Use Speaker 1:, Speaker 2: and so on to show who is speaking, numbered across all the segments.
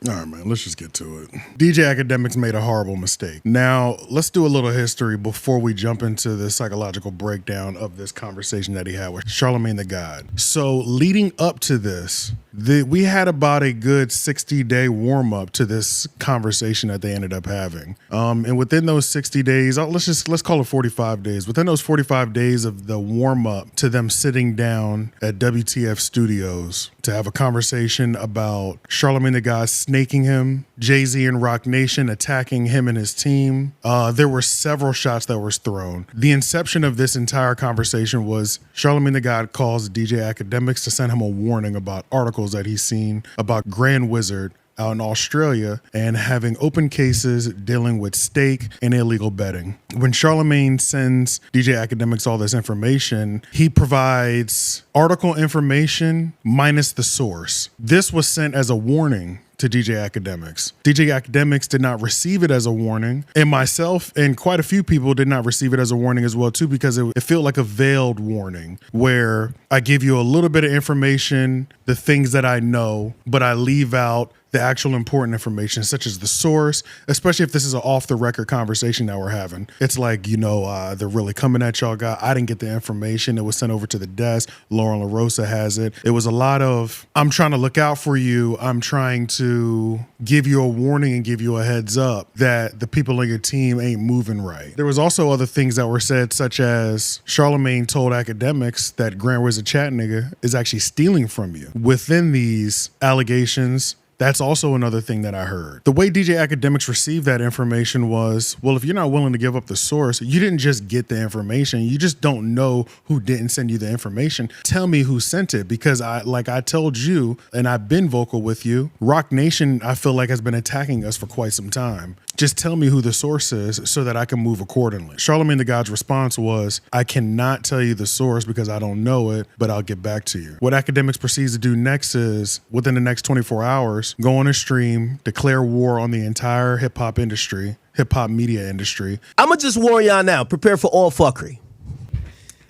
Speaker 1: All right, man, let's just get to it. DJ Akademiks made a horrible mistake. Now, let's do a little history before we jump into the psychological breakdown of this conversation that he had with Charlamagne the God. So leading up to this, we had about a good 60-day warm-up to this conversation that they ended up having. And within those 60 days, let's call it 45 days. Within those 45 days of the warm-up to them sitting down at WTF Studios to have a conversation about Charlamagne the God snaking him, Jay-Z and Roc Nation attacking him and his team. There were several shots that were thrown. The inception of this entire conversation was Charlamagne the God calls DJ Akademiks to send him a warning about articles that he's seen about Grand Wizard out in Australia and having open cases dealing with stake and illegal betting. When Charlamagne sends DJ Akademiks all this information, he provides article information minus the source. This was sent as a warning to DJ Akademiks. DJ Akademiks did not receive it as a warning, and myself and quite a few people did not receive it as a warning as well too, because it felt like a veiled warning where I give you a little bit of information, the things that I know, but I leave out the actual important information, such as the source, especially if this is an off-the-record conversation that we're having. It's like, they're really coming at y'all, guy. I didn't get the information. It was sent over to the desk. Lauren LaRosa has it. It was a lot of, I'm trying to look out for you. I'm trying to give you a warning and give you a heads up that the people on your team ain't moving right. There was also other things that were said, such as Charlamagne told Akademiks that Grand Wizard Chat nigga is actually stealing from you. Within these allegations, that's also another thing that I heard. The way DJ Akademiks received that information was, well, if you're not willing to give up the source, you didn't just get the information. You just don't know who didn't send you the information. Tell me who sent it, because I told you, and I've been vocal with you, Roc Nation, I feel like, has been attacking us for quite some time. Just tell me who the source is so that I can move accordingly. Charlamagne the God's response was, I cannot tell you the source because I don't know it, but I'll get back to you. What Akademiks proceeds to do next is, within the next 24 hours, go on a stream, declare war on the entire hip-hop industry, hip-hop media industry.
Speaker 2: I'm going to just warn y'all now, prepare for all fuckery.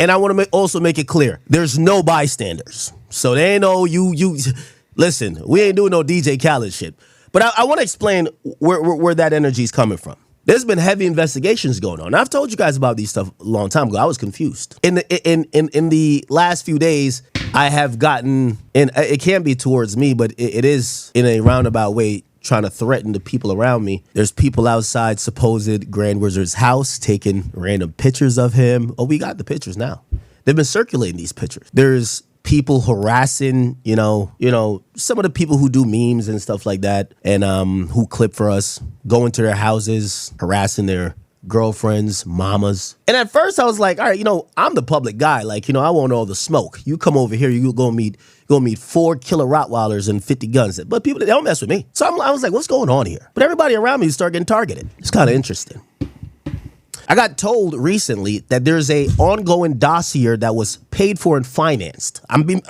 Speaker 2: And I want to also make it clear, there's no bystanders. So they ain't no, listen, we ain't doing no DJ Khaled shit. But I want to explain where that energy is coming from. There's been heavy investigations going on. I've told you guys about these stuff a long time ago. I was confused. In the last few days, I have gotten, and it can't be towards me, but it is in a roundabout way trying to threaten the people around me. There's people outside supposed Grand Wizard's house taking random pictures of him. Oh, we got the pictures now. They've been circulating these pictures. There's people harassing, some of the people who do memes and stuff like that, and who clip for us, go into their houses, harassing their girlfriends, mamas. And at first I was like, all right, I'm the public guy. Like, I want all the smoke. You come over here, you go meet 4 killer Rottweilers and 50 guns. But people, they don't mess with me. So I was like, what's going on here? But everybody around me started getting targeted. It's kind of interesting. I got told recently that there's a ongoing dossier that was paid for and financed. I'm being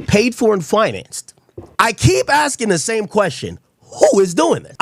Speaker 2: paid for and financed. I keep asking the same question. Who is doing this?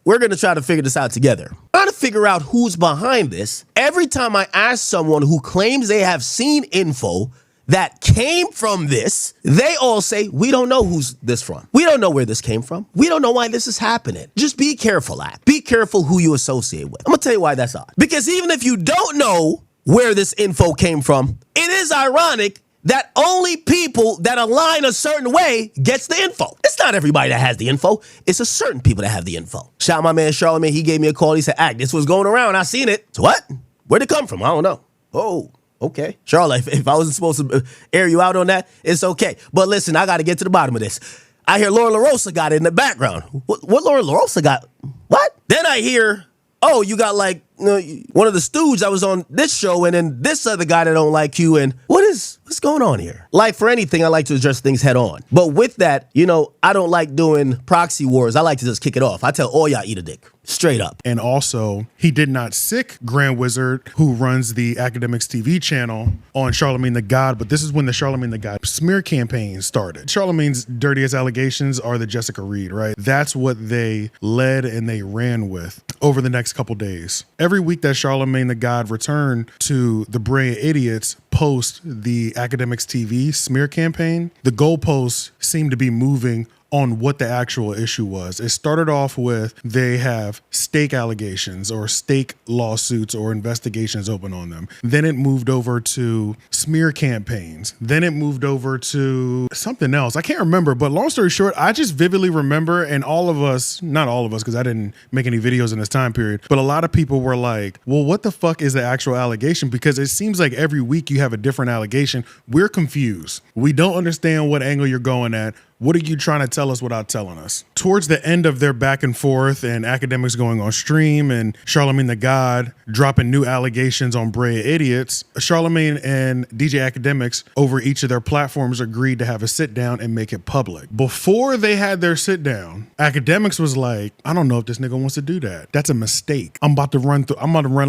Speaker 2: We're gonna try to figure this out together. I'm trying to figure out who's behind this. Every time I ask someone who claims they have seen info that came from this, they all say, we don't know who's this from. We don't know where this came from. We don't know why this is happening. Just be careful, Be careful who you associate with. I'm gonna tell you why that's odd. Because even if you don't know where this info came from, it is ironic that only people that align a certain way gets the info. It's not everybody that has the info. It's a certain people that have the info. Shout out my man Charlamagne. He gave me a call. He said, this was going around. I seen it. So what? Where'd it come from? I don't know. Oh. Okay. Charla, if I wasn't supposed to air you out on that, it's okay. But listen, I got to get to the bottom of this. I hear Lauren LaRosa got it in the background. What Lauren LaRosa got? What? Then I hear, you got like one of the stooges that was on this show, and then this other guy that don't like you, and what's going on here? Like for anything, I like to address things head on. But with that, I don't like doing proxy wars. I like to just kick it off. I tell all y'all eat a dick. Straight up.
Speaker 1: And also, he did not sick Grand Wizard, who runs the Akademiks TV channel, on Charlamagne the God, but this is when the Charlamagne the God smear campaign started. Charlamagne's dirtiest allegations are the Jessica Reed, right? That's what they led and they ran with over the next couple days. Every week that Charlamagne the God returned to the Brilliant Idiots post the Akademiks TV smear campaign, the goalposts seemed to be moving on what the actual issue was. It started off with they have stake allegations or stake lawsuits or investigations open on them. Then it moved over to smear campaigns. Then it moved over to something else. I can't remember, but long story short, I just vividly remember, and all of us, not all of us, because I didn't make any videos in this time period, but a lot of people were like, well, what the fuck is the actual allegation? Because it seems like every week you have a different allegation. We're confused. We don't understand what angle you're going at. What are you trying to tell us without telling us? Towards the end of their back and forth and Akademiks going on stream and Charlamagne the God dropping new allegations on Brea Idiots, Charlamagne and DJ Akademiks over each of their platforms agreed to have a sit down and make it public. Before they had their sit down, Akademiks was like, I don't know if this nigga wants to do that. That's a mistake. I'm about to run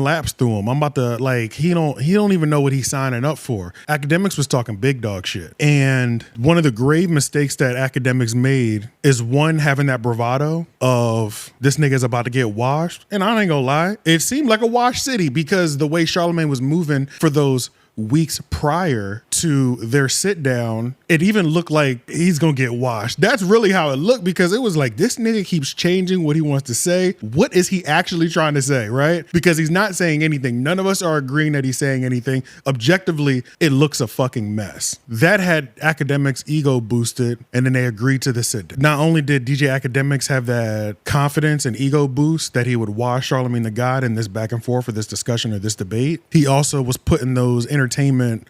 Speaker 1: laps through him. I'm about to, like, he don't even know what he's signing up for. Akademiks was talking big dog shit. And one of the grave mistakes that Akademiks made is one, having that bravado of this nigga's about to get washed. And I ain't gonna lie, it seemed like a wash city because the way Charlamagne was moving for those weeks prior to their sit down, it even looked like he's gonna get washed. That's really how it looked, because it was like, this nigga keeps changing what he wants to say. What is he actually trying to say, right? Because he's not saying anything. None of us are agreeing that he's saying anything. Objectively, it looks a fucking mess. That had Akademiks' ego boosted, and then they agreed to the sit down. Not only did DJ Akademiks have that confidence and ego boost that he would wash Charlamagne the God in this back and forth or this discussion or this debate, he also was putting those entertainment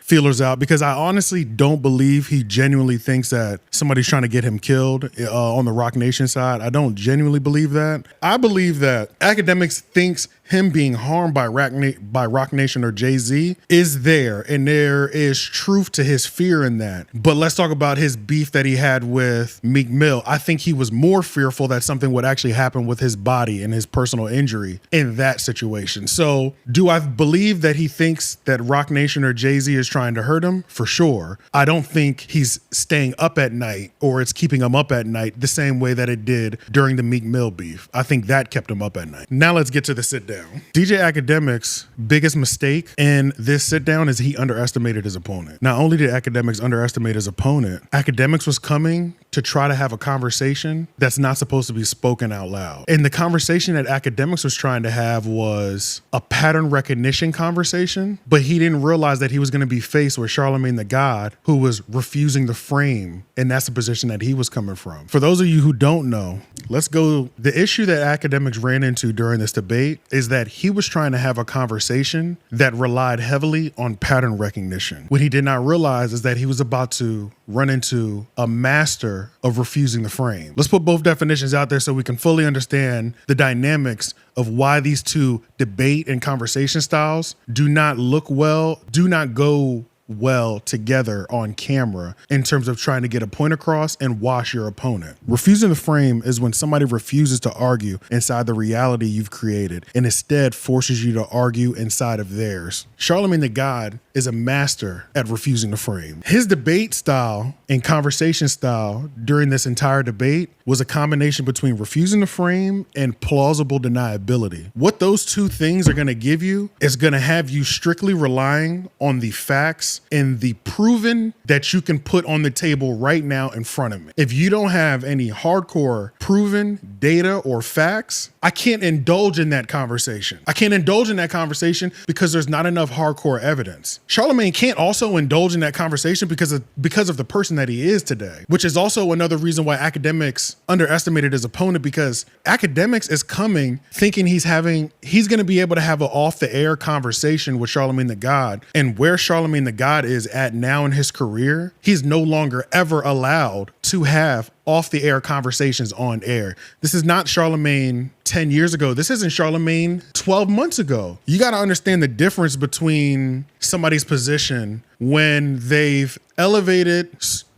Speaker 1: feelers out, because I honestly don't believe he genuinely thinks that somebody's trying to get him killed on the Roc Nation side. I don't genuinely believe that. I believe that Akademiks thinks him being harmed by Roc Nation or Jay-Z is there, and there is truth to his fear in that. But let's talk about his beef that he had with Meek Mill. I think he was more fearful that something would actually happen with his body and his personal injury in that situation. So do I believe that he thinks that Roc Nation or Jay-Z is trying to hurt him? For sure. I don't think he's staying up at night or it's keeping him up at night the same way that it did during the Meek Mill beef. I think that kept him up at night. Now let's get to the sit down. DJ Akademiks' biggest mistake in this sit down is he underestimated his opponent. Not only did Akademiks underestimate his opponent, Akademiks was coming to try to have a conversation that's not supposed to be spoken out loud. And the conversation that Akademiks was trying to have was a pattern recognition conversation, but he didn't realize that he was going to be faced with Charlamagne the God, who was refusing the frame, and that's the position that he was coming from. For those of you who don't know, let's go. The issue that Akademiks ran into during this debate is that he was trying to have a conversation that relied heavily on pattern recognition. What he did not realize is that he was about to run into a master of refusing the frame. Let's put both definitions out there so we can fully understand the dynamics of why these two debate and conversation styles do not look well, do not go well together on camera in terms of trying to get a point across and wash your opponent. Refusing the frame is when somebody refuses to argue inside the reality you've created and instead forces you to argue inside of theirs. Charlamagne the God is a master at refusing the frame. His debate style and conversation style during this entire debate was a combination between refusing the frame and plausible deniability. What those two things are going to give you is going to have you strictly relying on the facts and the proven that you can put on the table right now in front of me. If you don't have any hardcore proven data or facts, I can't indulge in that conversation. I can't indulge in that conversation because there's not enough hardcore evidence. Charlamagne can't also indulge in that conversation because of the person that he is today, which is also another reason why Akademiks underestimated his opponent, because Akademiks is coming thinking he's going to be able to have an off the air conversation with Charlamagne the God, and where Charlamagne the God is at now in his career, he's no longer ever allowed to have off the air conversations on air. This is not Charlamagne 10 years ago. This isn't Charlamagne 12 months ago. You got to understand the difference between somebody's position when they've elevated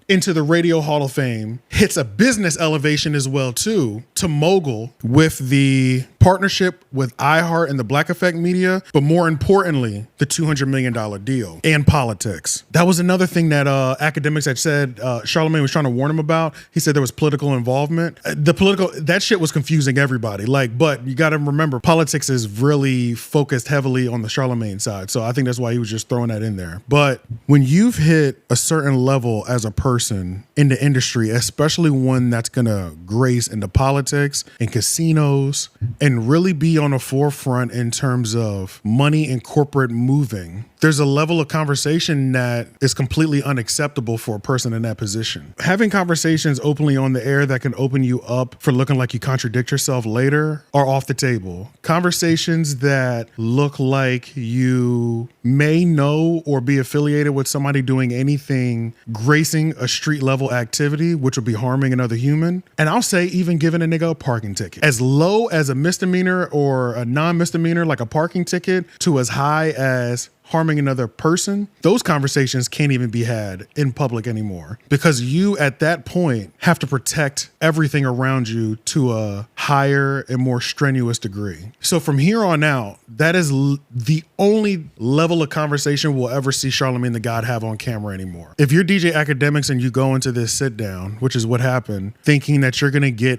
Speaker 1: into the Radio Hall of Fame, hits a business elevation as well too, to mogul with the partnership with iHeart and the Black Effect Media, but more importantly, the $200 million deal and politics. That was another thing that Akademiks had said Charlamagne was trying to warn him about. He said there was political involvement. That shit was confusing everybody. But you got to remember, politics is really focused heavily on the Charlamagne side. So I think that's why he was just throwing that in there. But when you've hit a certain level as a person in the industry, especially one that's going to grace into politics and casinos and really be on the forefront in terms of money and corporate moving, there's a level of conversation that is completely unacceptable for a person in that position. Having conversations openly on the air that can open you up for looking like you contradict yourself later are off the table. Conversations that look like you may know or be affiliated with somebody doing anything gracing a street level activity, which would be harming another human. And I'll say even giving a nigga a parking ticket. As low as a misdemeanor or a non-misdemeanor, like a parking ticket, to as high as harming another person, those conversations can't even be had in public anymore, because you at that point have to protect everything around you to a higher and more strenuous degree. So from here on out, that is the only level of conversation we'll ever see Charlamagne the God have on camera anymore. If you're DJ Akademiks and you go into this sit down, which is what happened, thinking that you're gonna get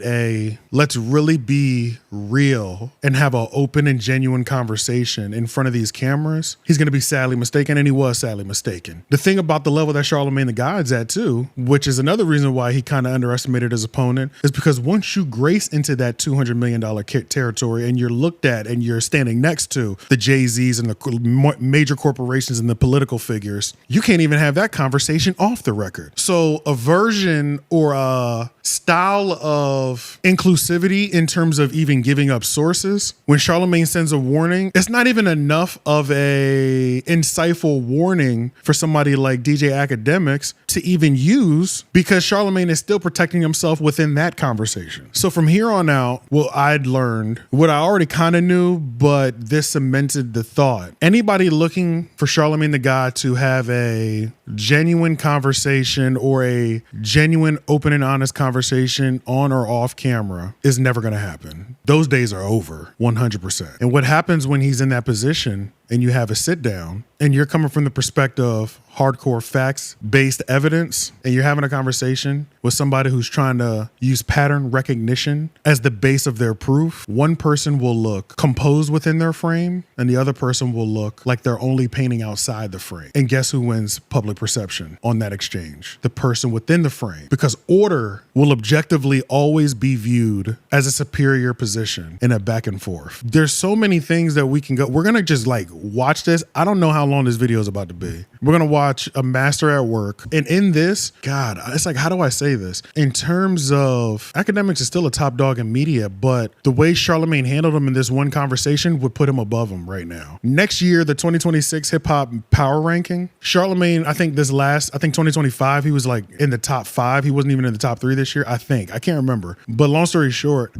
Speaker 1: let's really be real and have an open and genuine conversation in front of these cameras, he's gonna be sadly mistaken, and he was sadly mistaken. The thing about the level that Charlamagne the God's at too, which is another reason why he kind of underestimated his opponent, is because once you grace into that $200 million territory and you're looked at and you're standing next to the Jay-Z's and the major corporations and the political figures, you can't even have that conversation off the record. So a version or a style of inclusivity in terms of even giving up sources, when Charlamagne sends a warning, it's not even enough of a insightful warning for somebody like DJ Akademiks to even use, because Charlamagne is still protecting himself within that conversation. So from here on out, what I'd learned, what I already kind of knew, but this cemented the thought. Anybody looking for Charlamagne the God to have a genuine conversation or a genuine open and honest conversation on or off camera is never going to happen. Those days are over 100%. And what happens when he's in that position and you have a sit down and you're coming from the perspective of hardcore facts-based evidence, and you're having a conversation with somebody who's trying to use pattern recognition as the base of their proof, one person will look composed within their frame and the other person will look like they're only painting outside the frame. And guess who wins public perception on that exchange? The person within the frame, because order will objectively always be viewed as a superior position in a back and forth. There's so many things that we can go. We're going to just watch this. I don't know how long this video is about to be. We're going to watch a master at work. And in this, God, it's like, how do I say this? In terms of, Akademiks is still a top dog in media, but the way Charlamagne handled him in this one conversation would put him above him right now. Next year, the 2026 hip hop power ranking, Charlamagne, I think 2025, he was in the top 5. He wasn't even in the top 3 this year. I can't remember. But long story short,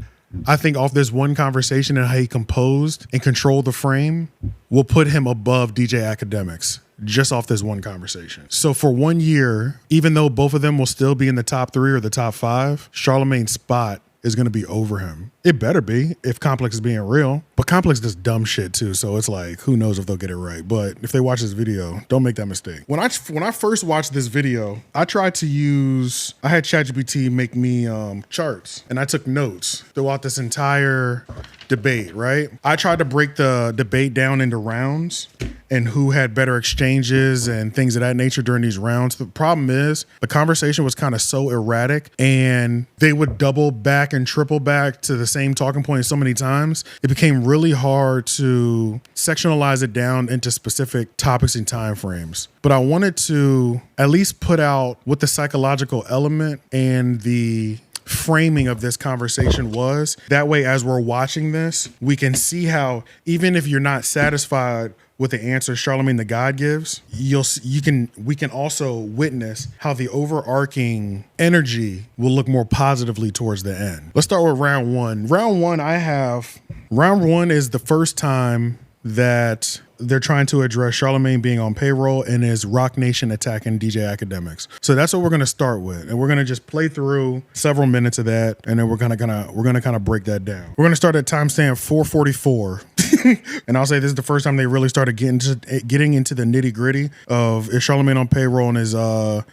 Speaker 1: I think off this one conversation and how he composed and controlled the frame will put him above DJ Akademiks just off this one conversation. So for 1 year, even though both of them will still be in the top 3 or the top 5, Charlamagne's spot is going to be over him. It better be if Complex is being real. But Complex does dumb shit too, so it's like, who knows if they'll get it right. But if they watch this video, don't make that mistake. When I first watched this video, I had ChatGPT make me charts, and I took notes throughout this entire debate, right? I tried to break the debate down into rounds and who had better exchanges and things of that nature during these rounds. The problem is the conversation was kind of so erratic, and they would double back and triple back to the same talking point so many times. It became really hard to sectionalize it down into specific topics and time frames. But I wanted to at least put out what the psychological element and the framing of this conversation was. That way, as we're watching this, we can see how, even if you're not satisfied with the answer Charlamagne the God gives, we can also witness how the overarching energy will look more positively towards the end. Let's start with round one. Round one is the first time that they're trying to address Charlamagne being on payroll and is Roc Nation attacking DJ Akademiks. So that's what we're going to start with, and we're going to just play through several minutes of that, and then we're going to break that down. We're going to start at timestamp 444. And I'll say this is the first time they really started getting into the nitty gritty of is Charlamagne on payroll and is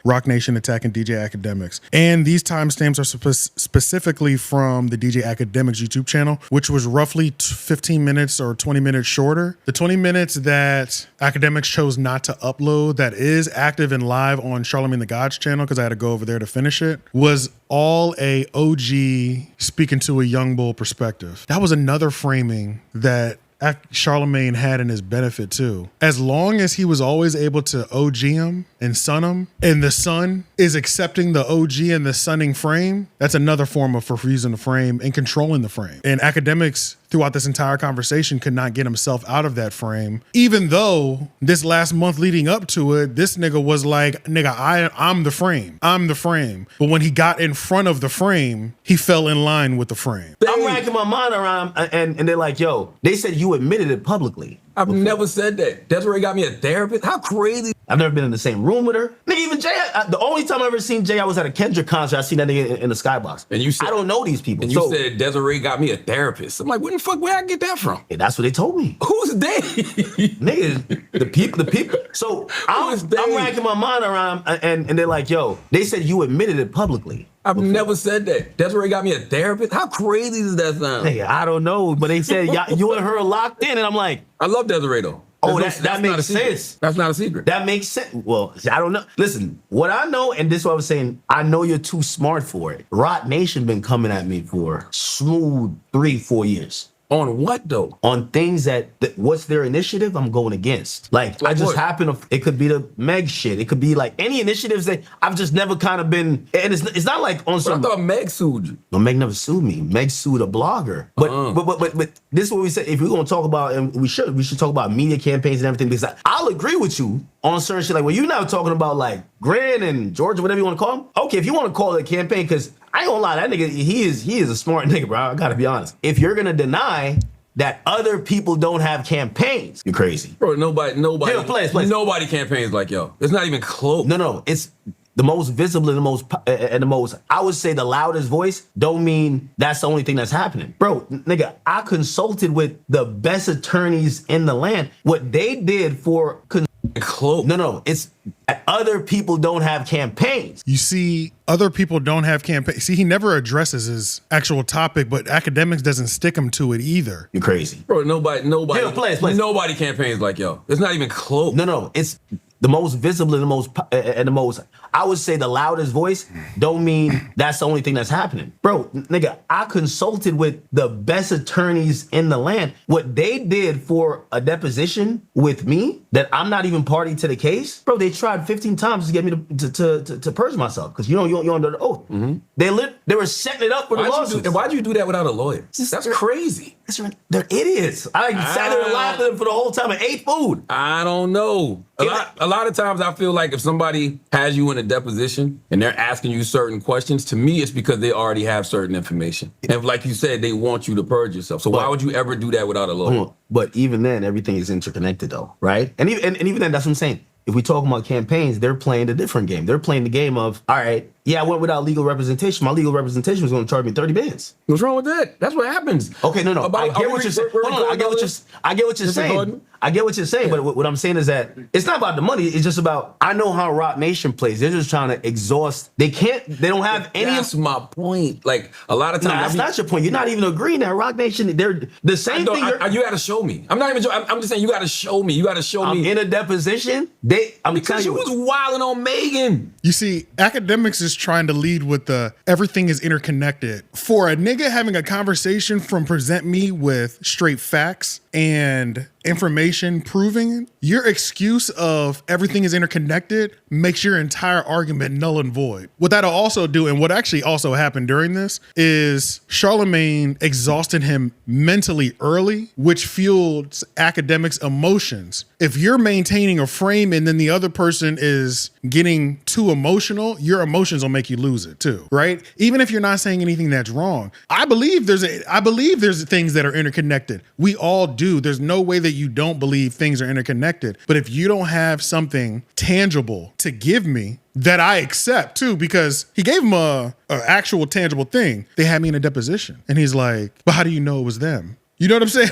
Speaker 1: Roc Nation attacking DJ Akademiks. And these timestamps are specifically from the DJ Akademiks YouTube channel, which was roughly 15 minutes or 20 minutes shorter. The 20 minutes that Akademiks chose not to upload that is active and live on Charlamagne The God's channel, because I had to go over there to finish it, was all a OG speaking to a young bull perspective. That was another framing that Charlamagne had in his benefit too. As long as he was always able to OG him and son him, and the son is accepting the OG and the sonning frame, that's another form of refusing the frame and controlling the frame. And Akademiks throughout this entire conversation could not get himself out of that frame, even though this last month leading up to it, this nigga was like, nigga, I'm the frame. I'm the frame. But when he got in front of the frame, he fell in line with the frame.
Speaker 2: I'm racking my mind around, and they're like, yo, they said you admitted it publicly.
Speaker 3: I've never said that. Desiree got me a therapist. How crazy.
Speaker 2: I've never been in the same room with her. Nigga, even Jay, the only time I ever seen Jay, I was at a Kendrick concert. I seen that nigga in the skybox.
Speaker 3: And you said,
Speaker 2: I don't know these people.
Speaker 3: And you said Desiree got me a therapist. I'm like, where the fuck, where I get that from?
Speaker 2: Yeah, that's what they told me.
Speaker 3: Who's they?
Speaker 2: Nigga, the people. So I'm racking my mind around, and they're like, yo, they said you admitted it publicly.
Speaker 3: I've never said that. Desiree got me a therapist. How crazy does that sound?
Speaker 2: Nigga, I don't know, but they said you and her are locked in, and I'm like,
Speaker 3: I love Desiree though.
Speaker 2: Oh, that makes sense.
Speaker 3: That's not a secret.
Speaker 2: That makes sense. Well, I don't know. Listen, what I know, and this is what I was saying, I know you're too smart for it. Roc Nation been coming at me for smooth 3-4 years.
Speaker 3: On what though?
Speaker 2: On things that what's their initiative I'm going against. Like I just happen to, it could be the Meg shit. It could be like any initiatives that I've just never kind of been, and it's not like on some.
Speaker 3: I thought Meg sued you.
Speaker 2: No, Meg never sued me. Meg sued a blogger. But this is what we said. If we're gonna talk about, and we should talk about media campaigns and everything, because I'll agree with you on certain shit. Like when you're now talking about like Grant and Georgia, whatever you want to call them. Okay, if you want to call it a campaign, because I ain't gonna lie, that nigga, he is a smart nigga, bro. I gotta be honest. If you're gonna deny that other people don't have campaigns, you're crazy.
Speaker 3: Bro, nobody.
Speaker 2: Yeah, please.
Speaker 3: Nobody campaigns like yo. It's not even close.
Speaker 2: No, it's the most visible and the most, I would say the loudest voice don't mean that's the only thing that's happening. Bro, nigga, I consulted with the best attorneys in the land. What they did for
Speaker 3: close.
Speaker 2: No, it's other people don't have campaigns.
Speaker 1: You see, other people don't have campaigns. See, he never addresses his actual topic, but Akademiks doesn't stick him to it either.
Speaker 2: You're crazy.
Speaker 3: Bro, nobody.
Speaker 2: Yeah, please.
Speaker 3: Nobody campaigns like yo. It's not even close.
Speaker 2: No, it's the most visible and the most, I would say the loudest voice don't mean that's the only thing that's happening. Bro, nigga, I consulted with the best attorneys in the land. What they did for a deposition with me, that I'm not even party to the case, bro, they tried 15 times to get me to purge myself, because you're under the oath. Mm-hmm. They were setting it up for the lawsuits.
Speaker 3: Why'd you do that without a lawyer? That's crazy.
Speaker 2: They're idiots. I sat there and laughed at them for the whole time and ate food.
Speaker 3: I don't know. A lot of times I feel like if somebody has you in a deposition and they're asking you certain questions, to me it's because they already have certain information. And like you said, they want you to purge yourself. So why would you ever do that without a lawyer?
Speaker 2: But even then, everything is interconnected though, right? And even then, that's what I'm saying. If we talk about campaigns, they're playing a different game. They're playing the game of, all right, yeah, I went without legal representation. My legal representation was going to charge me 30 bands.
Speaker 3: What's wrong with that? That's what happens.
Speaker 2: Okay, no. I get what you're saying. Hold on, I get what you're saying. I get what you're saying, but what I'm saying is that it's not about the money. It's just about, I know how Roc Nation plays. They're just trying to exhaust. They don't have any.
Speaker 3: That's my point. Like a lot of times.
Speaker 2: No, that's not your point. You're not even agreeing that Roc Nation, they're the same thing.
Speaker 3: You got to show me. I'm not even joking. I'm just saying you got to show me. You got to show me.
Speaker 2: I'm in a deposition.
Speaker 3: Because you was wilding on Megan.
Speaker 1: You see, Akademiks is trying to lead with everything is interconnected. For a nigga having a conversation from present me with straight facts and information proving your excuse of everything is interconnected makes your entire argument null and void. What that'll also do, and what actually also happened during this, is Charlamagne exhausted him mentally early, which fueled Akademiks' emotions. If you're maintaining a frame and then the other person is getting too emotional, your emotions will make you lose it too, right? Even if you're not saying anything that's wrong. I believe there's things that are interconnected. We all do. There's no way that you don't believe things are interconnected. But if you don't have something tangible to give me that I accept too, because he gave him a actual tangible thing. They had me in a deposition. And he's like, but how do you know it was them? You know what I'm saying?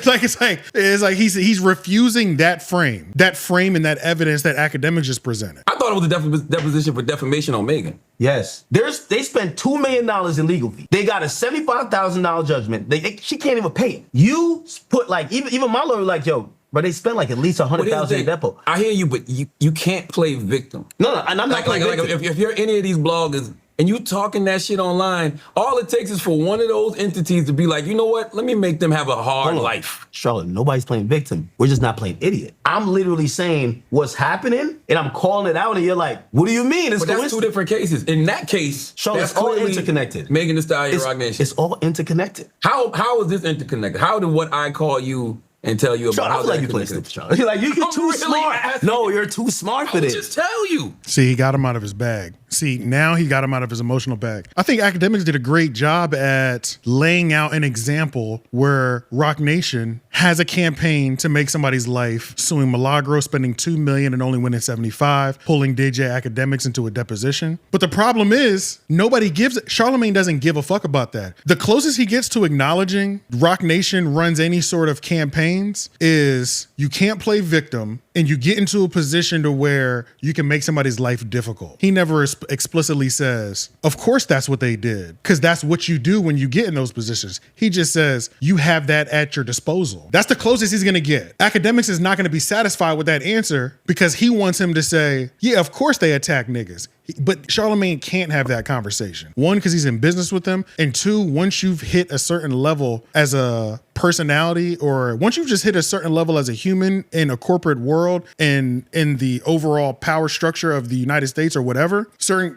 Speaker 1: It's like he's refusing that frame and that evidence that Akademiks just presented.
Speaker 3: I thought it was a deposition for defamation on Megan.
Speaker 2: Yes. They spent $2 million in legal fee. They got a $75,000 judgment. She can't even pay it. You put like, even my lawyer like, yo, but they spent like at least $100,000 in depot.
Speaker 3: I hear you, but you can't play victim.
Speaker 2: No, and I'm not playing victim.
Speaker 3: If you're any of these bloggers and you talking that shit online, all it takes is for one of those entities to be like, you know what? Let me make them have a hard life.
Speaker 2: Charlotte, nobody's playing victim. We're just not playing idiot. I'm literally saying what's happening, and I'm calling it out, and you're like, what do you mean?
Speaker 3: But that's two different cases. In that case,
Speaker 2: Charlotte,
Speaker 3: that's
Speaker 2: it's all
Speaker 3: clearly
Speaker 2: interconnected.
Speaker 3: Megan Thee Stallion, Roc Nation.
Speaker 2: It's all interconnected.
Speaker 3: How is this interconnected? How did what I call you and tell you about
Speaker 2: Charlotte, I feel like you play stupid, Charlotte. You're like, you're too smart. No, you're too smart for this.
Speaker 3: Just tell you.
Speaker 1: See, he got him out of his bag. See, now he got him out of his emotional bag. I think Akademiks did a great job at laying out an example where Roc Nation has a campaign to make somebody's life, suing Milagro, spending $2 million and only winning 75, pulling DJ Akademiks into a deposition. But the problem is, Charlamagne doesn't give a fuck about that. The closest he gets to acknowledging Roc Nation runs any sort of campaigns is you can't play victim and you get into a position to where you can make somebody's life difficult. He never explicitly says, of course that's what they did, because that's what you do when you get in those positions. He just says, you have that at your disposal. That's the closest he's gonna get. Akademiks is not gonna be satisfied with that answer because he wants him to say, yeah, of course they attack niggas. But Charlamagne can't have that conversation. One, because he's in business with them. And two, once you've hit a certain level as a personality, or once you've just hit a certain level as a human in a corporate world and in the overall power structure of the United States or whatever,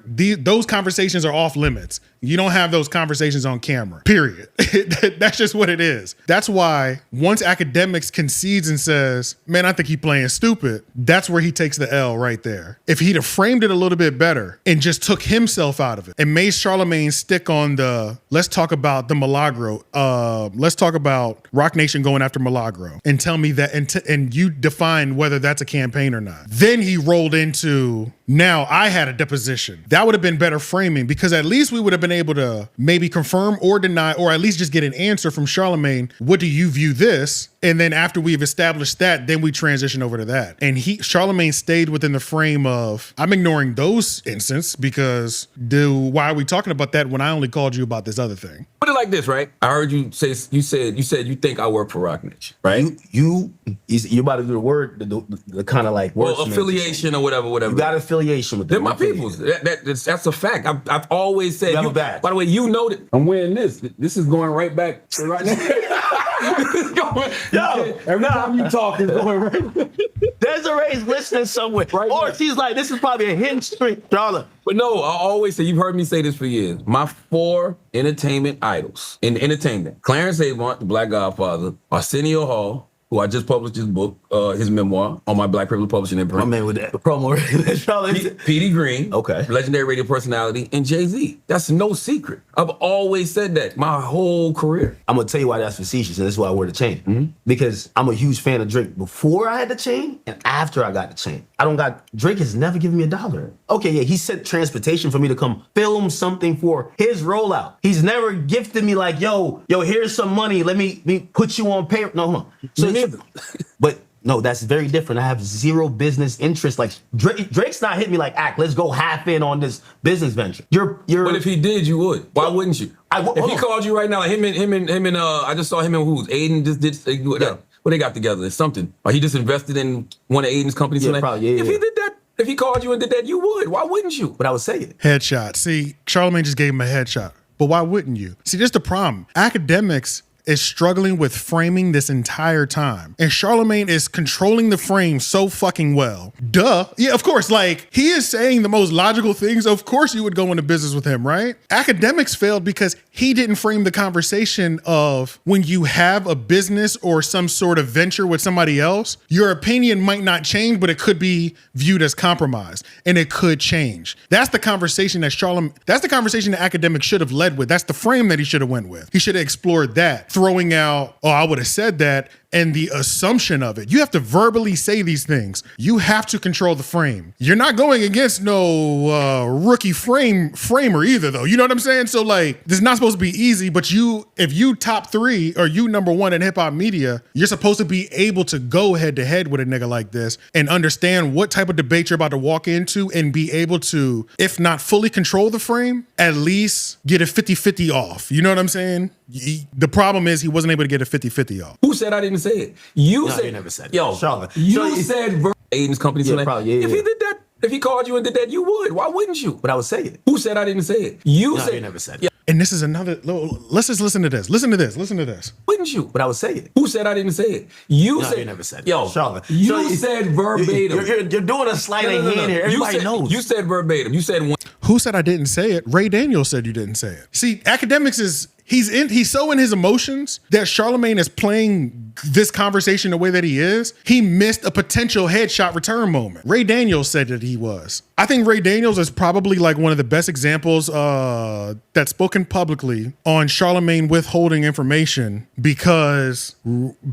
Speaker 1: those conversations are off limits. You don't have those conversations on camera, period. That's just what it is. That's why once Akademiks concedes and says, man, I think he's playing stupid, that's where he takes the L right there. If he'd have framed it a little bit better and just took himself out of it and made Charlamagne stick on let's talk about the Milagro, let's talk about Roc Nation going after Milagro and tell me that, and you define whether that's a campaign or not. Then he rolled into, now I had a deposition. That would have been better framing, because at least we would have been able to maybe confirm or deny, or at least just get an answer from Charlamagne. What do you view this? And then after we've established that, then we transition over to that. And Charlamagne stayed within the frame of, I'm ignoring those instances because why are we talking about that when I only called you about this other thing?
Speaker 3: Put it like this, right? I heard you say, you said you think I work for Roc Nation, right?
Speaker 2: You're about to do the word, the kind of like word.
Speaker 3: Well, affiliation or whatever.
Speaker 2: You got affiliation with them.
Speaker 3: They're my peoples. That's a fact. I've always said.
Speaker 2: Back.
Speaker 3: By the way, you know that I'm wearing this. This is going right back to right now. Every time you talk, it's going right.
Speaker 2: Desiree's listening somewhere.
Speaker 3: Right
Speaker 2: or
Speaker 3: now.
Speaker 2: she's like, this is probably a hidden street, Charla.
Speaker 3: But no, I always say, you've heard me say this for years. My 4 entertainment idols in entertainment: Clarence Avant, the Black Godfather; Arsenio Hall, who I just published his book, his memoir on my Black Privilege Publishing imprint.
Speaker 2: My man with that promo.
Speaker 3: P.D. Green,
Speaker 2: okay,
Speaker 3: legendary radio personality, and Jay-Z. That's no secret. I've always said that my whole career.
Speaker 2: I'm gonna tell you why that's facetious, and that's why I wear the chain. Because I'm a huge fan of Drake before I had the chain and after I got the chain. Drake has never given me $1. Okay, yeah, he sent transportation for me to come film something for his rollout. He's never gifted me like, yo, here's some money. Let me put you on paper. No, hold on. But no, that's very different. I have zero business interest. Like Drake's not hitting me like, let's go half in on this business venture.
Speaker 3: But if he did, you would. Why wouldn't you? If he called you right now, like him and I just saw him and who's Aiden just did what they got together. It's something. Or he just invested in one of Aiden's companies.
Speaker 2: Yeah, probably. Yeah,
Speaker 3: if he did that, if he called you and did that, you would. Why wouldn't you?
Speaker 2: But I would say it.
Speaker 1: Headshot. See, Charlamagne just gave him a headshot. But why wouldn't you? See, this is the problem. Akademiks is struggling with framing this entire time. And Charlamagne is controlling the frame so fucking well. Duh. Yeah, of course, like, he is saying the most logical things. Of course you would go into business with him, right? Akademiks failed because he didn't frame the conversation of when you have a business or some sort of venture with somebody else, your opinion might not change, but it could be viewed as compromise, and it could change. That's the conversation that Akademiks should have led with. That's the frame that he should have went with. He should have explored that. Throwing out, I would have said that, and the assumption of it. You have to verbally say these things. You have to control the frame. You're not going against no rookie framer either, though. You know what I'm saying? So like, this is not supposed to be easy, but if you top 3 or you number 1 in hip hop media, you're supposed to be able to go head to head with a nigga like this and understand what type of debate you're about to walk into and be able to, if not fully control the frame, at least get a 50-50 off. You know what I'm saying? The problem is he wasn't able to get a 50-50 off.
Speaker 3: Who said I didn't say it? You said.
Speaker 2: You never said it.
Speaker 3: Yo,
Speaker 2: Charla.
Speaker 3: you said Aiden's company.
Speaker 2: Yeah, probably,
Speaker 3: if he did that, if he called you and did that, you would. Why wouldn't you?
Speaker 2: But I would say it.
Speaker 3: Who said I didn't say it? You
Speaker 2: never said it.
Speaker 3: Yeah.
Speaker 1: And this is another, let's just listen to this. Listen to this.
Speaker 3: Wouldn't you?
Speaker 2: But I would say it.
Speaker 3: Who said I didn't say it? You
Speaker 2: never said it.
Speaker 3: Yo,
Speaker 2: Charla.
Speaker 3: you said verbatim.
Speaker 2: You're doing a sleight of hand here. Everybody knows.
Speaker 3: You said verbatim. You said one.
Speaker 1: Who said I didn't say it? Ray Daniels said you didn't say it. See, Akademiks is, he's so in his emotions that Charlamagne is playing this conversation the way that he is. He missed a potential headshot return moment. Ray Daniels said that he was. I think Ray Daniels is probably like one of the best examples that's spoken publicly on Charlamagne withholding information, because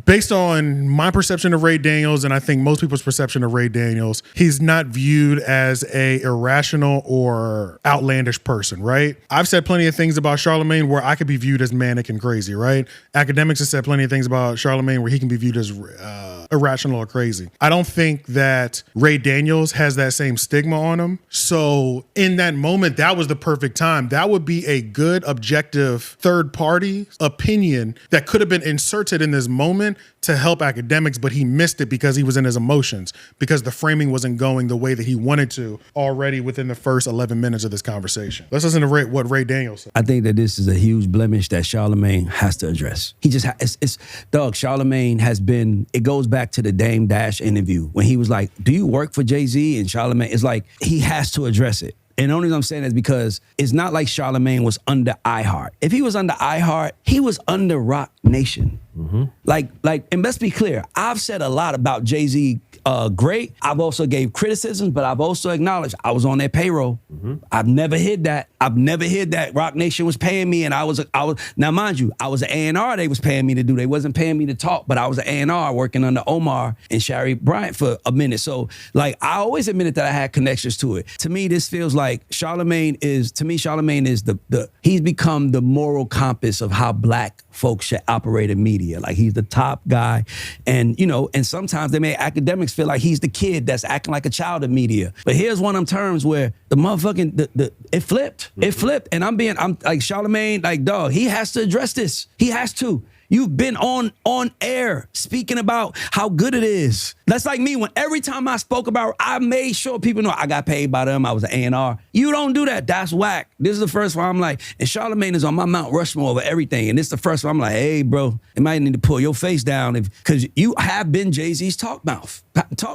Speaker 1: based on my perception of Ray Daniels, and I think most people's perception of Ray Daniels, he's not viewed as a irrational or outlandish person, right? I've said plenty of things about Charlamagne where I could be viewed as manic and crazy, right? Akademiks has said plenty of things about Charlamagne where he can be viewed as irrational or crazy. I don't think that Ray Daniels has that same stigma on him. So in that moment, that was the perfect time. That would be a good, objective, third-party opinion that could have been inserted in this moment to help Akademiks, but he missed it because he was in his emotions, because the framing wasn't going the way that he wanted to already within the first 11 minutes of this conversation. Let's listen to what Ray Daniels said.
Speaker 4: I think that this is a huge blemish that Charlamagne has to address. He just Charlamagne has been, it goes back to the Dame Dash interview when he was like, do you work for Jay-Z? And Charlamagne, it's like, he has to address it. And the only reason I'm saying that is because it's not like Charlamagne was under iHeart. If he was under iHeart, he was under Roc Nation. Mm-hmm. Like, and let's be clear, I've said a lot about Jay-Z great. I've also gave criticisms, but I've also acknowledged I was on their payroll. Mm-hmm. I've never hid that. I've never hid that Roc Nation was paying me, and I was now mind you, I was an A&R they was paying me to do. They wasn't paying me to talk, but I was an A&R working under Omar and Shari Bryant for a minute. So like, I always admitted that I had connections to it. To me, this feels like Charlamagne is he's become the moral compass of how black folks should operate in media. Like, he's the top guy. And, and sometimes they make academics feel like he's the kid that's acting like a child in media. But here's one of them terms where the motherfucking, it flipped. Mm-hmm. It flipped. And I'm like, Charlamagne, like, dog, he has to address this. He has to. You've been on air speaking about how good it is. That's like me, when every time I spoke about, I made sure people know I got paid by them. I was an A&R. You don't do that. That's whack. This is the first one I'm like, and Charlamagne is on my Mount Rushmore over everything. And this is the first one I'm like, hey, bro, you might need to pull your face down because you have been Jay-Z's talk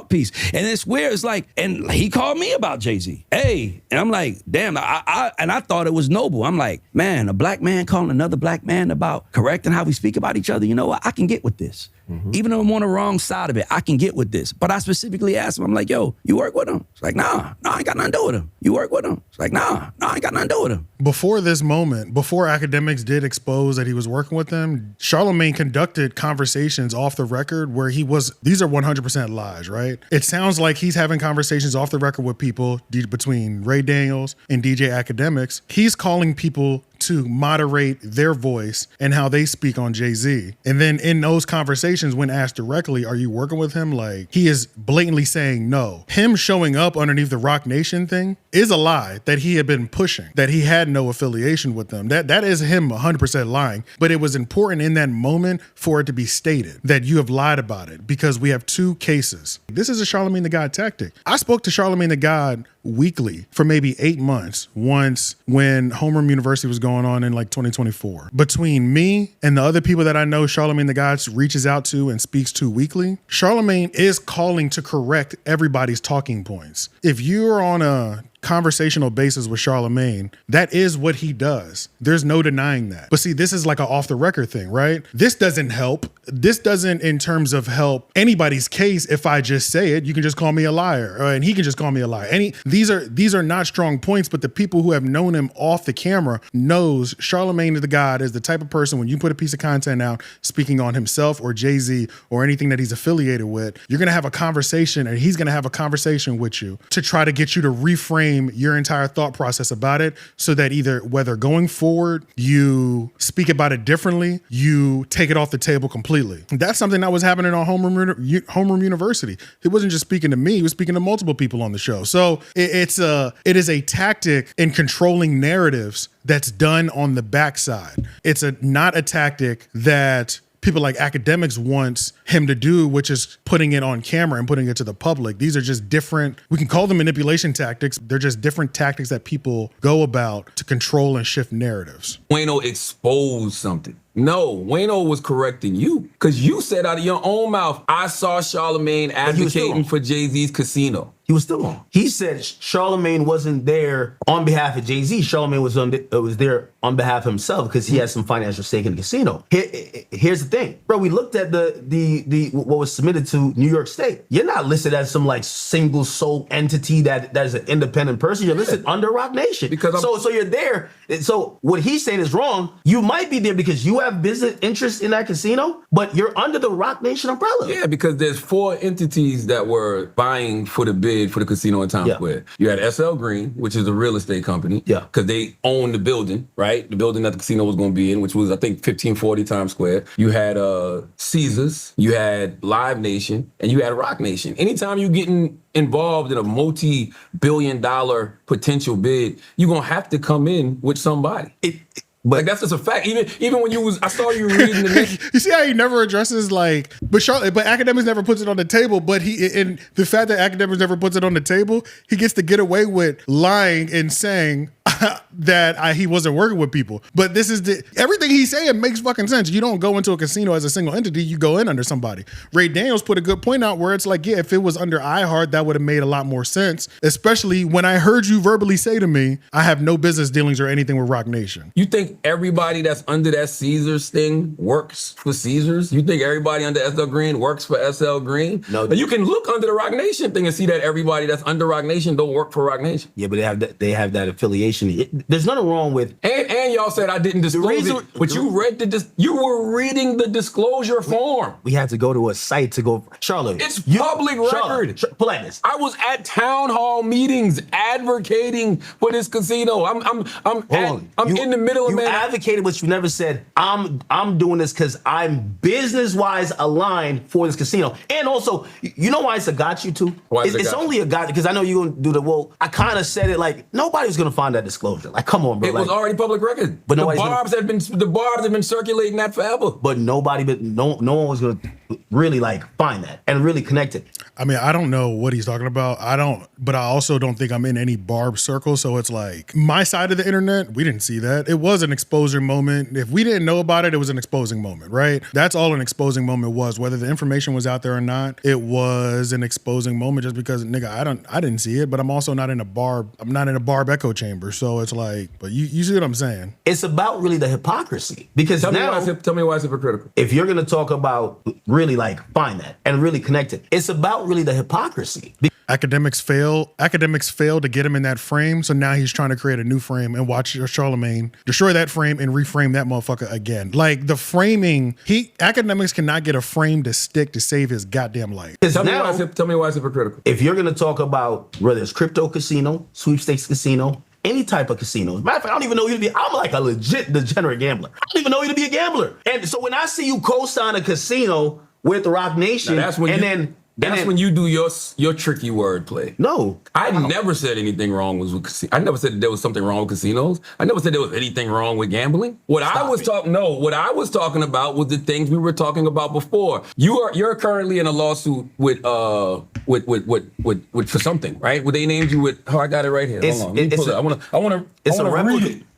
Speaker 4: piece. And it's weird. It's like, and he called me about Jay-Z. Hey, and I'm like, damn, I thought it was noble. I'm like, man, a black man calling another black man about correcting how we speak about each other. You know what? I can get with this. Mm-hmm. Even though I'm on the wrong side of it, I can get with this. But I specifically asked him, I'm like, yo, you work with him? It's like, nah, I ain't got nothing to do with him. You work with him? It's like, nah, I ain't got nothing to do with him.
Speaker 1: Before this moment, before Akademiks did expose that he was working with them, Charlamagne conducted conversations off the record where these are 100% lies, right? It sounds like he's having conversations off the record with people between Ray Daniels and DJ Akademiks. He's calling people to moderate their voice and how they speak on Jay-Z. And then in those conversations, when asked directly, are you working with him? Like, he is blatantly saying no. Him showing up underneath the Roc Nation thing is a lie that he had been pushing, that he had no affiliation with them. That is him 100% lying. But it was important in that moment for it to be stated that you have lied about it, because we have two cases. This is a Charlamagne the God tactic. I spoke to Charlamagne the God weekly for maybe 8 months once when Homeroom University was going on in like 2024. Between me and the other people that I know Charlamagne the God reaches out to and speaks to weekly, Charlamagne is calling to correct everybody's talking points. If you're on a conversational basis with Charlamagne, that is what he does. There's no denying that. But see, this is like an off the record thing, right? This doesn't help. This doesn't in terms of help anybody's case. If I just say it, you can just call me a liar, and he can just call me a liar. These are not strong points, but the people who have known him off the camera knows Charlamagne the God is the type of person, when you put a piece of content out speaking on himself or Jay-Z or anything that he's affiliated with, you're going to have a conversation, and he's going to have a conversation with you to try to get you to reframe your entire thought process about it, so that either whether going forward you speak about it differently, you take it off the table completely. That's something that was happening on Homeroom University. He wasn't just speaking to me, he was speaking to multiple people on the show. So it is a tactic in controlling narratives that's done on the backside. It's not a tactic that people like Akademiks wants him to do, which is putting it on camera and putting it to the public. These are just different, we can call them manipulation tactics. They're just different tactics that people go about to control and shift narratives.
Speaker 3: Wayno exposed something. No, Wayno was correcting you, because you said out of your own mouth, I saw Charlamagne advocating for Jay-Z's casino.
Speaker 2: He was still wrong. He said Charlamagne wasn't there on behalf of Jay-Z. Charlamagne was there on behalf of himself because he has some financial stake in the casino. Here's the thing, bro. We looked at the what was submitted to New York State. You're not listed as some like single sole entity that is an independent person. You're listed under Roc Nation. So you're there. So what he's saying is wrong. You might be there because you have business interests in that casino, but you're under the Roc Nation umbrella.
Speaker 3: Yeah, because there's 4 entities that were vying for the bid for the casino in Times Square. You had SL Green, which is a real estate company. Yeah. Because they own the building, right? The building that the casino was going to be in, which was, I think, 1540 Times Square. You had Caesars, you had Live Nation, and you had Roc Nation. Anytime you're getting involved in a multi-billion-dollar potential bid, you're going to have to come in with somebody. But like, that's just a fact. Even when I saw you reading the
Speaker 1: you see how he never addresses but Akademiks never puts it on the table. But and the fact that Akademiks never puts it on the table, he gets to get away with lying and saying that he wasn't working with people. But this is everything he's saying makes fucking sense. You don't go into a casino as a single entity. You go in under somebody. Ray Daniels put a good point out where it's like, yeah, if it was under iHeart, that would have made a lot more sense. Especially when I heard you verbally say to me, I have no business dealings or anything with Roc Nation.
Speaker 3: You think everybody that's under that Caesars thing works for Caesars? You think everybody under SL Green works for SL Green? No. But you can look under the Roc Nation thing and see that everybody that's under Roc Nation don't work for Roc Nation.
Speaker 2: Yeah, but they have that affiliation. There's nothing wrong with.
Speaker 3: And y'all said I didn't disclose it, but you were reading the disclosure form.
Speaker 2: We had to go to a site to go. Charlotte,
Speaker 3: it's public record.
Speaker 2: Pull at this.
Speaker 3: I was at town hall meetings advocating for this casino. I'm in the middle of.
Speaker 2: You advocated, but you never said I'm doing this because I'm business wise aligned for this casino. And also, you know why it's a got you too? It's only a got because I know you're gonna do the I kind of said it like nobody's gonna find that disclosure. Like, come on, bro.
Speaker 3: It was already public record. But the barbs have been circulating that forever.
Speaker 2: But no one was gonna really find that and really connect it.
Speaker 1: I mean, I don't know what he's talking about. But I also don't think I'm in any barb circle. So it's like my side of the internet, we didn't see that. It was an exposure moment. If we didn't know about it, it was an exposing moment, right? That's all an exposing moment was. Whether the information was out there or not, it was an exposing moment just because, nigga, I didn't see it, but I'm also not in a barb. I'm not in a barb echo chamber. So it's like, but you see what I'm saying? It's
Speaker 2: about really the hypocrisy. Because
Speaker 3: tell me why it's hypocritical.
Speaker 2: If you're going to talk about really find that and really connect it, it's about really the hypocrisy.
Speaker 1: Akademiks failed to get him in that frame, so now he's trying to create a new frame and watch Charlamagne destroy that frame and reframe that motherfucker again. Like the framing, Akademiks cannot get a frame to stick to save his goddamn life.
Speaker 3: Tell me why it's hypocritical.
Speaker 2: If you're gonna talk about whether it's crypto casino, sweepstakes casino, any type of casino. Matter of fact, I don't even know you to be. I'm like a legit degenerate gambler. I don't even know you to be a gambler. And so when I see you co-sign a casino with the Roc Nation,
Speaker 3: that's when you do your tricky wordplay.
Speaker 2: No.
Speaker 3: I never said anything wrong with casinos. I never said there was something wrong with casinos. I never said there was anything wrong with gambling. What I was talking about was the things we were talking about before. You're currently in a lawsuit with for something, right? Well, they named you with I got it right here. Hold on.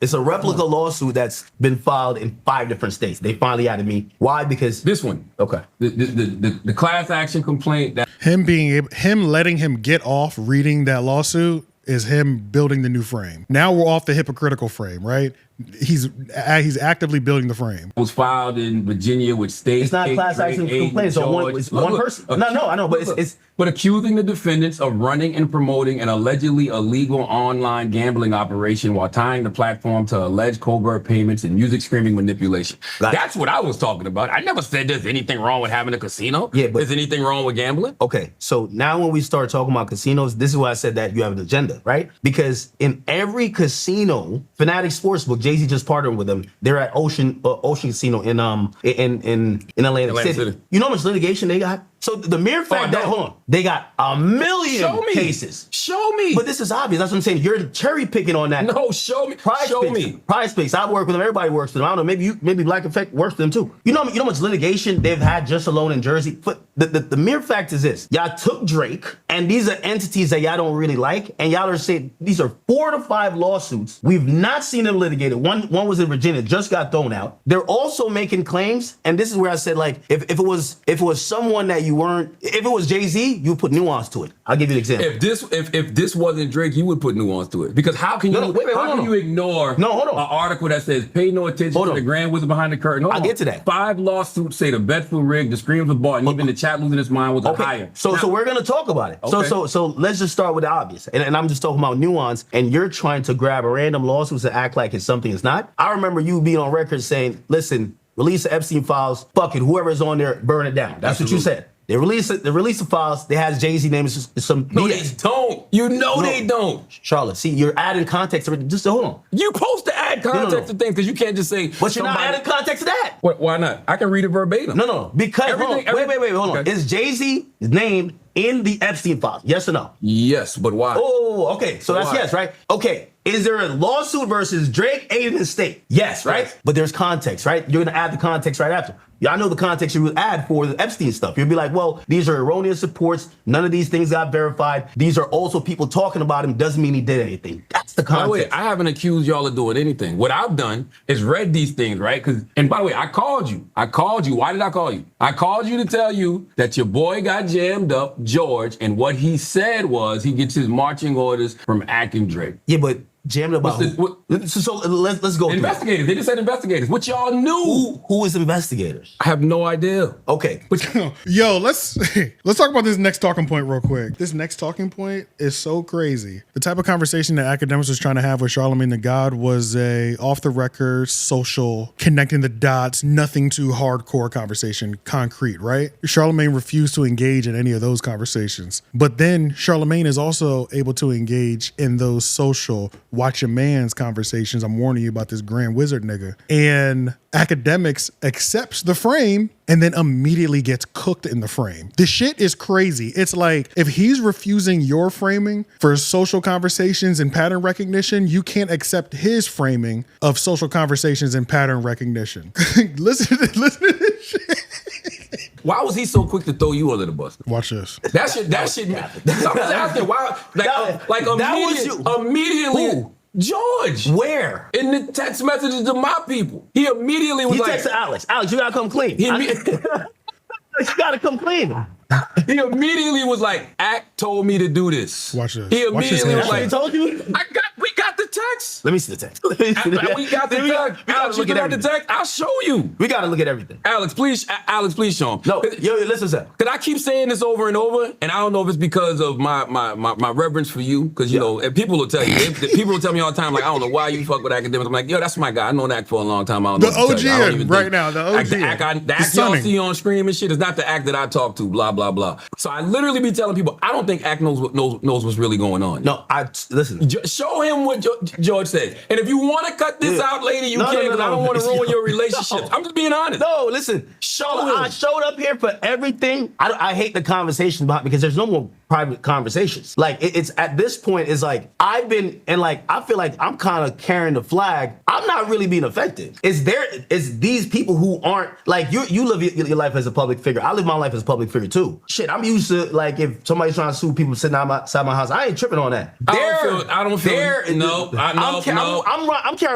Speaker 2: It's a replica lawsuit that's been filed in 5 different states. They finally added me. Why? Because
Speaker 3: this one.
Speaker 2: Okay.
Speaker 3: The class action complaint.
Speaker 1: Him letting him get off reading that lawsuit is him building the new frame. Now we're off the hypocritical frame, right? He's actively building the frame.
Speaker 3: Was filed in Virginia with state.
Speaker 2: It's not class action complaint. So it's one person. No, I know, but it's
Speaker 3: but accusing the defendants of running and promoting an allegedly illegal online gambling operation while tying the platform to alleged covert payments and music streaming manipulation. That's what I was talking about. I never said there's anything wrong with having a casino.
Speaker 2: Yeah, but
Speaker 3: is anything wrong with gambling?
Speaker 2: Okay, so now when we start talking about casinos, this is why I said that you have an agenda, right? Because in every casino, Fanatic Sportsbook, Jay-Z just partnered with them. They're at Ocean Casino in Atlantic City. You know how much litigation they got? So the mere fact that, hold on, they got a million cases.
Speaker 3: Show me.
Speaker 2: But this is obvious. That's what I'm saying. You're cherry picking on that.
Speaker 3: No, show me. Show me.
Speaker 2: Prize Picks. I work with them. Everybody works with them. I don't know. Maybe Black Effect works with them too. You know how much litigation they've had just alone in Jersey? But the mere fact is this. Y'all took Drake, and these are entities that y'all don't really like, and y'all are saying these are 4 to 5 lawsuits. We've not seen them litigated. One was in Virginia, just got thrown out. They're also making claims, and this is where I said, like, if it was someone that you weren't, if it was Jay-Z, you would put nuance to it. I'll give you an example.
Speaker 3: If this wasn't Drake, you would put nuance to it. Because how can you ignore an article that says pay no attention to the grand wizard behind the curtain?
Speaker 2: I'll get to that.
Speaker 3: 5 lawsuits say the bet was rigged, the screams was bought, and even the chat losing its mind was a higher.
Speaker 2: So we're gonna talk about it. Okay. So let's just start with the obvious. And I'm just talking about nuance, and you're trying to grab a random lawsuit and act like it's something it's not. I remember you being on record saying, listen, release the Epstein files, fuck it, whoever's on there, burn it down. That's what you said. They release the files. They has Jay-Z name. Some
Speaker 3: no, they don't. You know they don't.
Speaker 2: Charlotte, see, you're adding context to it. Just hold on.
Speaker 3: You're supposed to add context to things because you can't just say.
Speaker 2: But you're not adding context to that.
Speaker 3: Why not? I can read it verbatim.
Speaker 2: No. Because wait, hold on. Is Jay-Z named in the Epstein files? Yes or no?
Speaker 3: Yes, but why?
Speaker 2: Oh, okay. So that's yes, right? Okay. Is there a lawsuit versus Drake, Aiden, and State? Yes, right? Yes. But there's context, right? You're going to add the context right after. Yeah, I know the context you would add for the Epstein stuff. You'll be like, well, these are erroneous reports. None of these things got verified. These are also people talking about him. Doesn't mean he did anything. That's the context.
Speaker 3: By the way, I haven't accused y'all of doing anything. What I've done is read these things, right? And by the way, I called you. Why did I call you? I called you to tell you that your boy got jammed up, George, and what he said was he gets his marching orders from Akim Drake.
Speaker 2: Yeah, but jammed about so let's go.
Speaker 3: Investigators. They just said investigators. What y'all knew?
Speaker 2: Who is investigators?
Speaker 3: I have no idea.
Speaker 2: Okay.
Speaker 1: Yo, let's talk about this next talking point real quick. This next talking point is so crazy. The type of conversation that Akademiks was trying to have with Charlamagne the God was a off-the-record, social, connecting the dots, nothing too hardcore conversation, concrete, right? Charlamagne refused to engage in any of those conversations. But then Charlamagne is also able to engage in those social, watch your man's conversations. I'm warning you about this grand wizard nigga. And Akademiks accepts the frame and then immediately gets cooked in the frame. The shit is crazy. It's like, if he's refusing your framing for social conversations and pattern recognition, you can't accept his framing of social conversations and pattern recognition. Listen to this shit.
Speaker 3: Why was he so quick to throw you under the bus?
Speaker 1: Watch this.
Speaker 3: That shit. I'm just asking why. Immediately.
Speaker 2: Who?
Speaker 3: George.
Speaker 2: Where?
Speaker 3: In the text messages to my people. He immediately was
Speaker 2: texted Alex. Alex, you gotta come clean. You gotta come clean.
Speaker 3: He immediately was like, Act told me to do this.
Speaker 1: Watch this.
Speaker 3: He immediately was like,
Speaker 2: he told you?
Speaker 3: We got the text.
Speaker 2: Let me see the text.
Speaker 3: We got the text. Alex, you got the text? I'll show you.
Speaker 2: We gotta look at everything.
Speaker 3: Alex, please show him.
Speaker 2: No, listen to that.
Speaker 3: Because I keep saying this over and over, and I don't know if it's because of my reverence for you, because, you know, and people will tell you, people will tell me all the time, like, I don't know why you fuck with Akademiks. I'm like, yo, that's my guy. I know that for a long time. I don't know
Speaker 1: the OG right now, the OG.
Speaker 3: The act y'all see on screen and shit is not the act that I talk to, blah, blah, blah. So I literally be telling people, I don't think Act knows what's really going on.
Speaker 2: No, listen.
Speaker 3: Show him what George said. And if you want to cut this out later, you can, because I don't want to ruin your relationships. I'm just being honest.
Speaker 2: No, listen. I showed up here for everything. I hate the conversation about, because there's no more private conversations. Like, it's at this point, it's like, I feel like I'm kind of carrying the flag. I'm not really being affected. It's these people who aren't, like, you live your life as a public figure. I live my life as a public figure too. Shit, I'm used to, like, if somebody's trying to sue people sitting outside my house, I ain't tripping on that. I'm carrying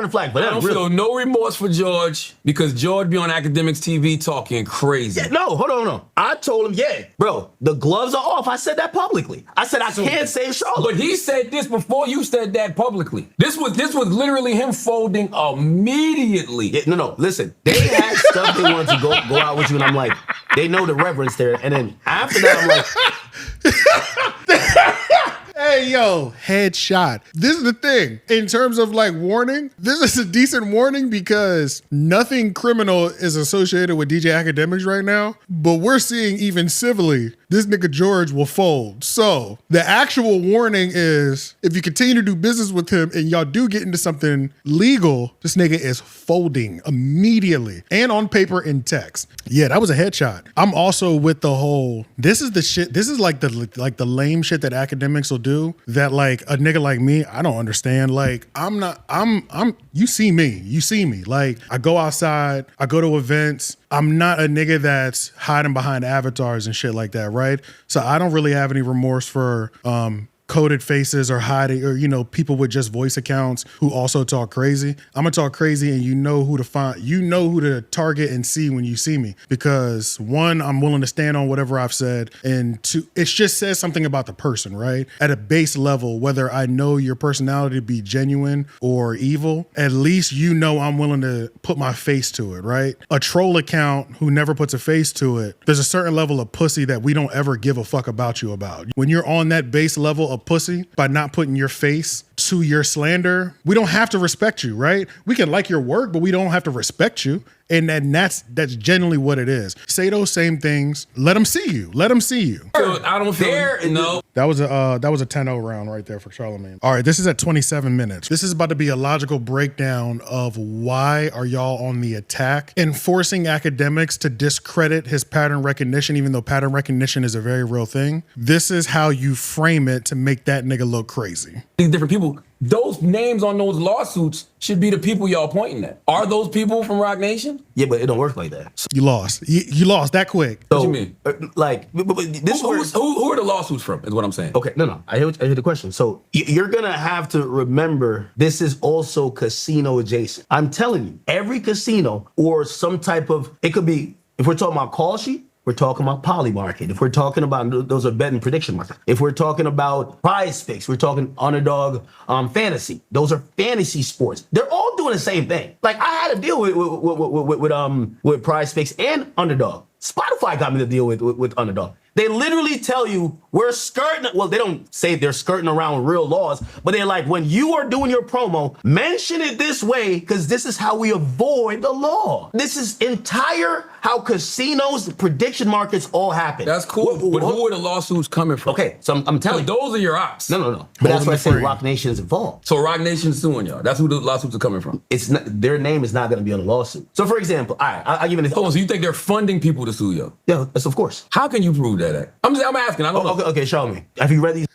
Speaker 2: the flag, but
Speaker 3: I don't feel no remorse for George because George be on Akademiks TV talking crazy.
Speaker 2: Yeah, no, hold on. I told him, yeah, bro, the gloves are off. I said that publicly. I said I can't save Charlotte.
Speaker 3: But he said this before you said that publicly. This was literally him folding immediately.
Speaker 2: Yeah, no, listen. They had stuff they wanted to go out with you, and I'm like, they know the reverence there. And then after that, I'm like,
Speaker 1: Hey, yo, headshot. This is the thing. In terms of like warning, this is a decent warning because nothing criminal is associated with DJ Akademiks right now. But we're seeing even civilly, this nigga George will fold. So the actual warning is if you continue to do business with him and y'all do get into something legal, this nigga is folding immediately and on paper and text. Yeah, that was a headshot. I'm also with the whole, this is the shit, this is like the lame shit that Akademiks will do that like a nigga like me, I don't understand. Like you see me. Like I go outside, I go to events. I'm not a nigga that's hiding behind avatars and shit like that, right? So I don't really have any remorse for coded faces or hiding, or, you know, people with just voice accounts who also talk crazy. I'm gonna talk crazy and you know who to find, you know who to target and see when you see me. Because one, I'm willing to stand on whatever I've said. And two, it just says something about the person, right? At a base level, whether I know your personality to be genuine or evil, at least you know I'm willing to put my face to it, right? A troll account who never puts a face to it, there's a certain level of pussy that we don't ever give a fuck about you about. When you're on that base level of pussy by not putting your face to your slander, we don't have to respect you, right? We can like your work, but we don't have to respect you. And that's generally what it is. Say those same things. Let them see you. Let them see you.
Speaker 3: I don't feel no.
Speaker 1: That was a 10-0 round right there for Charlamagne. All right, this is at 27 minutes. This is about to be a logical breakdown of why are y'all on the attack and forcing Akademiks to discredit his pattern recognition, even though pattern recognition is a very real thing. This is how you frame it to make that nigga look crazy.
Speaker 3: These different people, those names on those lawsuits should be the people y'all pointing at. Are those people from Roc Nation?
Speaker 2: yeah, but it don't work like that.
Speaker 1: You lost. You lost that quick.
Speaker 2: So,
Speaker 3: What you mean?
Speaker 2: Like, but this
Speaker 3: Who are the lawsuits from, is what I'm saying.
Speaker 2: Okay, no. I hear the question. So you're gonna have to remember this is also casino adjacent. I'm telling you, every casino or some type of, it could be, if we're talking about call sheet, we're talking about poly market. If we're talking about, those are betting prediction market. If we're talking about prize picks, we're talking underdog fantasy. Those are fantasy sports. They're all doing the same thing. Like I had to deal with prize picks and underdog. Spotify got me to deal with underdog. They literally tell you we're skirting, well, they don't say they're skirting around real laws, but they're like, when you are doing your promo, mention it this way, because this is how we avoid the law. This is entire how casinos, prediction markets all happen.
Speaker 3: That's cool, but who are the lawsuits coming from?
Speaker 2: Okay, so I'm telling you.
Speaker 3: Those are your ops.
Speaker 2: No. But that's why I say Roc Nation is involved.
Speaker 3: So Roc Nation's suing y'all. That's who the lawsuits are coming from.
Speaker 2: It's not, their name is not going to be on the lawsuit. So for example, all right, I'll give you an example.
Speaker 3: Oh, so you think they're funding people to sue y'all?
Speaker 2: Yeah, that's of course.
Speaker 3: How can you prove that? I'm asking. I don't know.
Speaker 2: Okay, show me. Have you read these?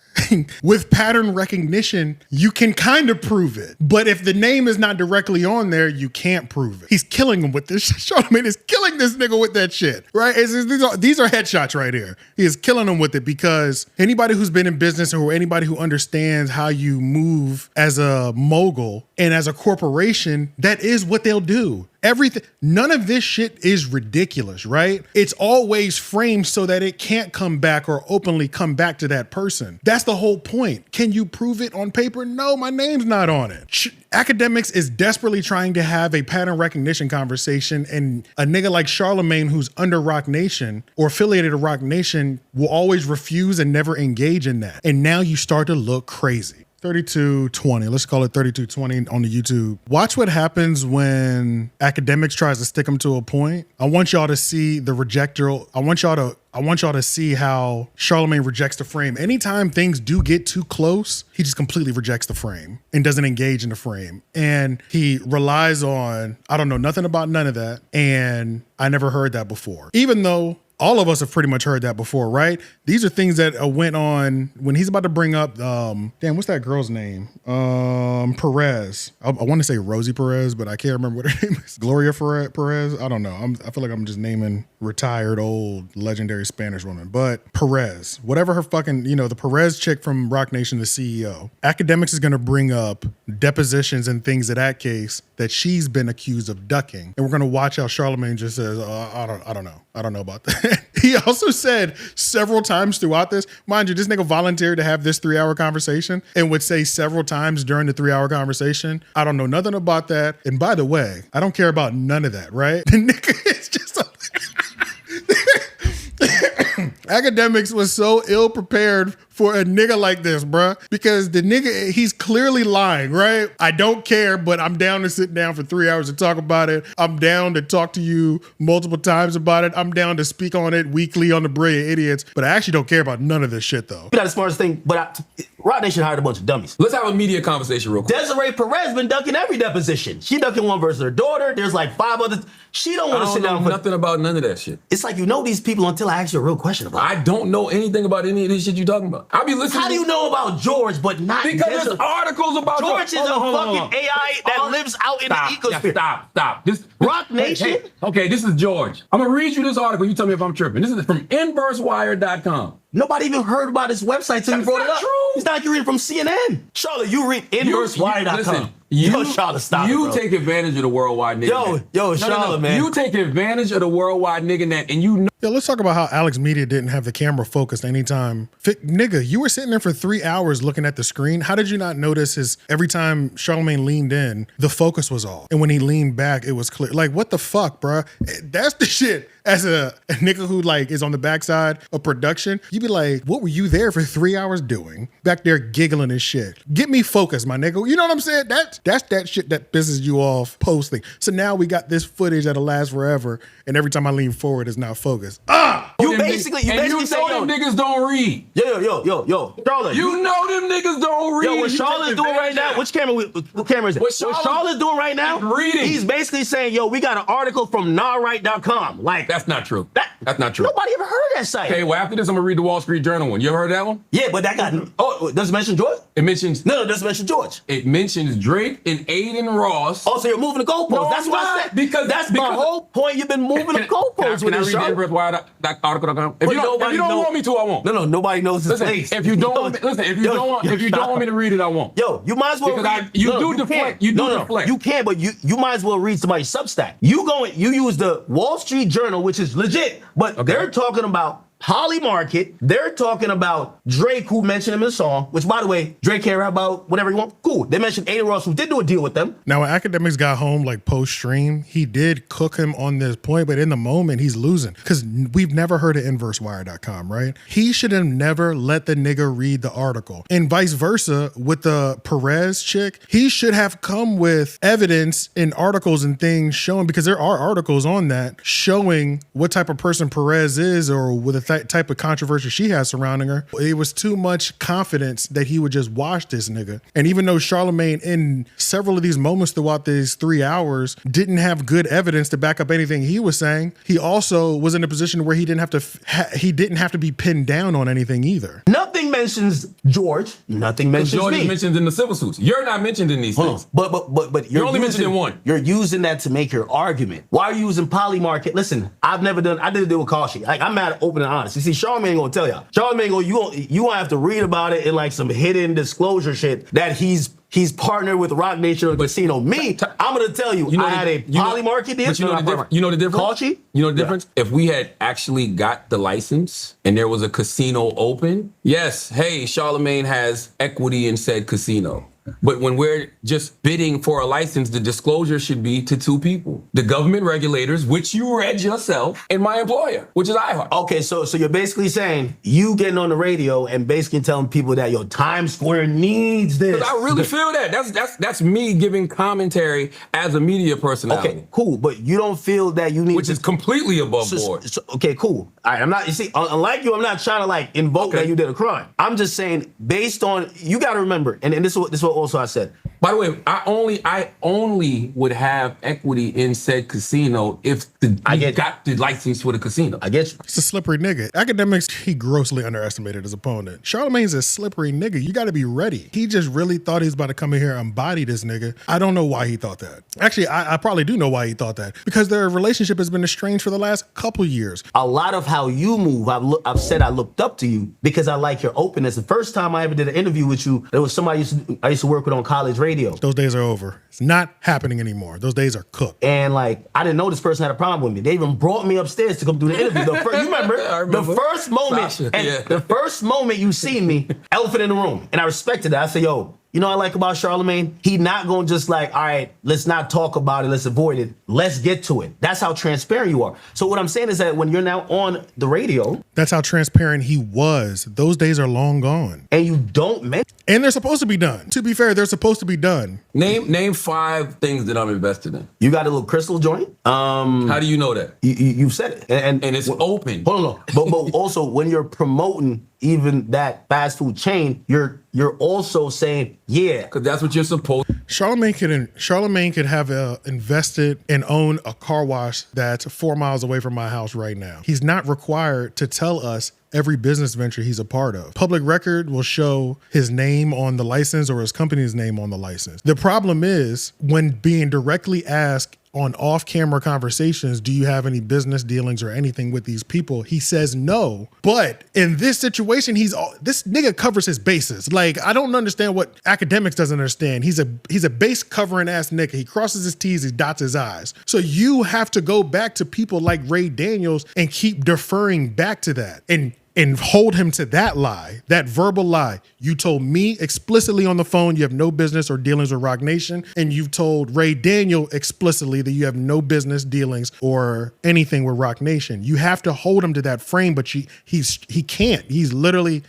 Speaker 1: With pattern recognition, you can kind of prove it. But if the name is not directly on there, you can't prove it. He's killing him with this shit. Charlamagne is killing this nigga with that shit, right? These are headshots right here. He is killing him with it because anybody who's been in business or anybody who understands how you move as a mogul and as a corporation, that is what they'll do. Everything, none of this shit is ridiculous, right? It's always framed so that it can't come back or openly come back to that person. That's the whole point. Can you prove it on paper? No, my name's not on it. Akademiks is desperately trying to have a pattern recognition conversation, and a nigga like Charlamagne who's under Roc Nation or affiliated to Roc Nation will always refuse and never engage in that. And now you start to look crazy. 3220, let's call it 3220 on the YouTube. Watch what happens when Akademiks tries to stick him to a point. I want y'all to see the rejector. I want y'all to see how Charlamagne rejects the frame. Anytime things do get too close, he just completely rejects the frame and doesn't engage in the frame. And he relies on, I don't know nothing about none of that. And I never heard that before. Even though all of us have pretty much heard that before, right? These are things that went on when he's about to bring up, damn, what's that girl's name? Perez. I want to say Rosie Perez, but I can't remember what her name is. Gloria Perez? I don't know. I feel like I'm just naming retired old legendary Spanish woman. But Perez, whatever her fucking, the Perez chick from Roc Nation, the CEO. Akademiks is going to bring up depositions and things of that case that she's been accused of ducking. And we're going to watch how Charlamagne just says, I don't know. I don't know about that. He also said several times throughout this, mind you, this nigga volunteered to have this 3-hour conversation and would say several times during the 3-hour conversation, I don't know nothing about that. And by the way, I don't care about none of that, right? The nigga is just Akademiks was so ill prepared for a nigga like this, bruh. Because the nigga, he's clearly lying, right? I don't care, but I'm down to sit down for 3 hours to talk about it. I'm down to talk to you multiple times about it. I'm down to speak on it weekly on the Brilliant Idiots. But I actually don't care about none of this shit, though.
Speaker 2: Not the smartest thing, but Roc Nation hired a bunch of dummies.
Speaker 3: Let's have a media conversation real quick.
Speaker 2: Desiree Perez been ducking every deposition. She ducking one versus her daughter. There's like 5 others. She don't want to sit down.
Speaker 3: I don't know nothing about none of that shit.
Speaker 2: It's like you know these people until I ask you a real question about it.
Speaker 3: I don't know anything about any of this shit you talking about. I'll be listening.
Speaker 2: How do you know about George, but not
Speaker 3: because
Speaker 2: Desiree?
Speaker 3: there's articles about
Speaker 2: George is a fucking AI that lives out in the ecosphere.
Speaker 3: Stop. This
Speaker 2: Roc Nation?
Speaker 3: Hey, okay, this is George. I'm gonna read you this article. You tell me if I'm tripping. This is from InverseWire.com.
Speaker 2: Nobody even heard about his website till you brought it up.
Speaker 3: True.
Speaker 2: It's not like you read from CNN. Charla, you read InverseWire.com.
Speaker 3: Listen,
Speaker 2: Yo, Charla, stop it, bro.
Speaker 3: take advantage of the worldwide nigga.
Speaker 2: Yo, Charla, man.
Speaker 3: You take advantage of the worldwide nigga net, and you know.
Speaker 1: Yo, let's talk about how Alex Media didn't have the camera focused anytime. Nigga, you were sitting there for 3 hours looking at the screen. How did you not notice every time Charlamagne leaned in, the focus was off? And when he leaned back, it was clear. Like, what the fuck, bruh? That's the shit. As a nigga who like is on the backside of production, you'd be like, what were you there for 3 hours doing? Back there giggling and shit. Get me focused, my nigga. You know what I'm saying? That's that shit that pisses you off posting. So now we got this footage that'll last forever, and every time I lean forward, it's not focused.
Speaker 2: You basically say,
Speaker 3: them niggas don't read.
Speaker 2: Yo, Charla.
Speaker 3: You know them niggas don't read.
Speaker 2: Yo, what Charla's doing right now, what camera is it? What Charla's doing right now,
Speaker 3: reading.
Speaker 2: He's basically saying, yo, we got an article from NawRight.com. Like,
Speaker 3: that's not true. That's not true.
Speaker 2: Nobody ever heard of that site.
Speaker 3: Okay, well, after this, I'm gonna read the Wall Street Journal one. You ever heard of that one?
Speaker 2: Yeah, but that got, does it mention George?
Speaker 3: It mentions.
Speaker 2: No, it doesn't mention George.
Speaker 3: It mentions Drake and Aiden Ross.
Speaker 2: Oh, so you're moving the goalposts.
Speaker 3: No,
Speaker 2: that's what I said.
Speaker 3: Because
Speaker 2: that's my whole point. You've been moving the goalposts with this show.
Speaker 3: Can I read the InverseWire.com? If you don't want me to, I won't.
Speaker 2: No, nobody knows his face.
Speaker 3: If you don't want me to read it, I won't.
Speaker 2: Yo, you might as well
Speaker 3: because you do deflect.
Speaker 2: You can, but you might as well read somebody's Substack. You use the Wall Street Journal, which is legit, but they're talking about Holly Market. They're talking about Drake, who mentioned him in the song, which, by the way, Drake can rap about whatever he wants. Cool. They mentioned Aiden Ross, who did do a deal with them.
Speaker 1: Now, when Akademiks got home, like post-stream, he did cook him on this point, but in the moment, he's losing. Because we've never heard of InverseWire.com, right? He should have never let the nigga read the article. And vice versa, with the Perez chick, he should have come with evidence and articles and things showing, because there are articles on that showing what type of person Perez is or with a type of controversy she has surrounding her. It was too much confidence that he would just wash this nigga. And even though Charlamagne in several of these moments throughout these 3 hours didn't have good evidence to back up anything he was saying, he also was in a position where he didn't have to be pinned down on anything either.
Speaker 2: Nothing mentions George. Nothing mentions
Speaker 3: George
Speaker 2: me.
Speaker 3: is mentioned in the civil suits. You're not mentioned in these things.
Speaker 2: But
Speaker 3: you're only mentioned in one.
Speaker 2: You're using that to make your argument. Why are you using Polymarket? Listen, I did a deal with Cashapp. Like, I'm mad, open and honest. You see, Charlamagne ain't gonna tell y'all. Charlamagne you gonna have to read about it in like some hidden disclosure shit that he's partnered with Roc Nation or Casino. Me, I'm gonna tell you, I had a Polymarket deal.
Speaker 3: But you know the difference?
Speaker 2: Cashapp?
Speaker 3: You know the difference? If we had actually got the license and there was a casino open, yes, hey, Charlamagne has equity in said casino. But when we're just bidding for a license, the disclosure should be to two people. The government regulators, which you read yourself, and my employer, which is iHeart.
Speaker 2: Okay, so you're basically saying you getting on the radio and basically telling people that your Times Square needs this.
Speaker 3: I really feel that. That's me giving commentary as a media personality.
Speaker 2: Okay, cool. But you don't feel that you need
Speaker 3: Which is completely above board.
Speaker 2: Okay, cool. All right, I'm not, you see, unlike you, I'm not trying to like invoke that you did a crime. I'm just saying, based on, you got to remember, and this is what what also I said.
Speaker 3: By the way, I only would have equity in said casino if I got the license for the casino.
Speaker 2: I get you.
Speaker 1: It's a slippery nigga. Akademiks, he grossly underestimated his opponent. Charlamagne's a slippery nigga. You got to be ready. He just really thought he was about to come in here and body this nigga. I don't know why he thought that. Actually, I probably do know why he thought that. Because their relationship has been estranged for the last couple years.
Speaker 2: A lot of how you move, I've said I looked up to you because I like your openness. The first time I ever did an interview with you, there was somebody I used to work with on college radio.
Speaker 1: Those days are over. It's not happening anymore. Those days are cooked.
Speaker 2: And like, I didn't know this person had a problem with me. They even brought me upstairs to come do the interview. You remember?
Speaker 3: I remember.
Speaker 2: The first moment, the first moment you see me, elephant in the room. And I respected that. I said, yo, you know what I like about Charlamagne? He not gonna just like, all right, let's not talk about it, let's avoid it. Let's get to it. That's how transparent you are. So what I'm saying is that when you're now on the radio.
Speaker 1: That's how transparent he was. Those days are long gone.
Speaker 2: And you don't mention.
Speaker 1: And they're supposed to be done. To be fair, they're supposed to be done.
Speaker 3: Name 5 things that I'm invested in.
Speaker 2: You got a little crystal joint.
Speaker 3: How do you know that?
Speaker 2: You said it. And
Speaker 3: it's open.
Speaker 2: Hold on. But also when you're promoting even that fast food chain, you're also saying, yeah.
Speaker 3: Because that's what you're supposed to.
Speaker 1: Charlamagne could have invested and own a car wash that's 4 miles away from my house right now. He's not required to tell us every business venture he's a part of. Public record will show his name on the license or his company's name on the license. The problem is when being directly asked on off-camera conversations, do you have any business dealings or anything with these people? He says no. But in this situation, this nigga covers his bases. Like, I don't understand what Akademiks doesn't understand. He's a base covering ass nigga. He crosses his T's, he dots his I's. So you have to go back to people like Ray Daniels and keep deferring back to that and hold him to that lie, that verbal lie. You told me explicitly on the phone you have no business or dealings with Roc Nation, and you've told Ray Daniel explicitly that you have no business dealings or anything with Roc Nation. You have to hold him to that frame, but he can't. He's literally,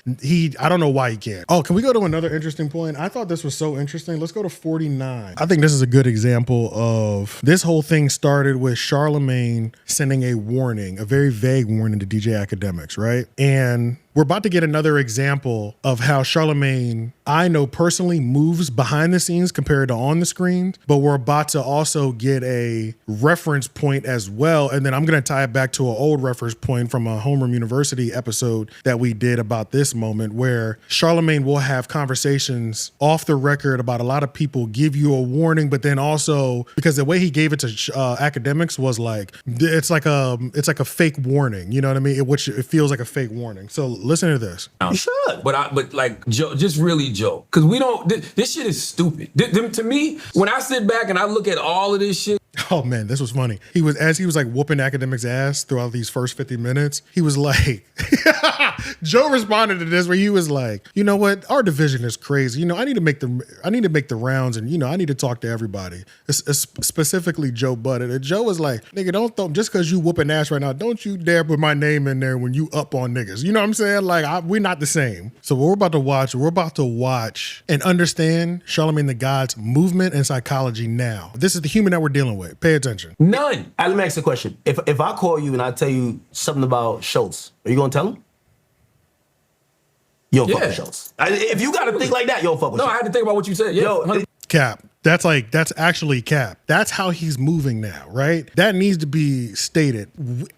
Speaker 1: I don't know why he can't. Oh, can we go to another interesting point? I thought this was so interesting. Let's go to 49. I think this is a good example of, this whole thing started with Charlamagne sending a warning, a very vague warning to DJ Akademiks, right? And we're about to get another example of how Charlamagne, I know personally, moves behind the scenes compared to on the screen, but we're about to also get a reference point as well. And then I'm going to tie it back to an old reference point from a Homeroom University episode that we did about this moment, where Charlamagne will have conversations off the record about a lot of people, give you a warning, but then also, because the way he gave it to Akademiks was like, it's like a fake warning, you know what I mean? Which it feels like a fake warning. So listen to this.
Speaker 2: You should.
Speaker 3: But like, Joe, just really Joe. Because we don't, this shit is stupid. To me, when I sit back and I look at all of this shit.
Speaker 1: Oh man, this was funny. As he was like whooping Akademiks' ass throughout these first 50 minutes, he was like, Joe responded to this where he was like, you know what, our division is crazy. You know, I need to make the rounds, and you know, I need to talk to everybody. Specifically Joe Budden. And Joe was like, nigga, don't just because you whooping ass right now, don't you dare put my name in there when you up on niggas. You know what I'm saying? Like, we're not the same. So what we're about to watch and understand Charlamagne the God's movement and psychology now. This is the human that we're dealing with. Pay attention.
Speaker 3: None.
Speaker 2: Let me ask you a question. If I call you and I tell you something about Schulz, are you gonna tell him? Yo, fuck with Schulz. If you gotta think like that, yo, fuck with Schulz.
Speaker 3: No, I had to think about what you said. Yeah.
Speaker 2: Yo,
Speaker 1: Cap. That's actually Cap. That's how he's moving now, right? That needs to be stated.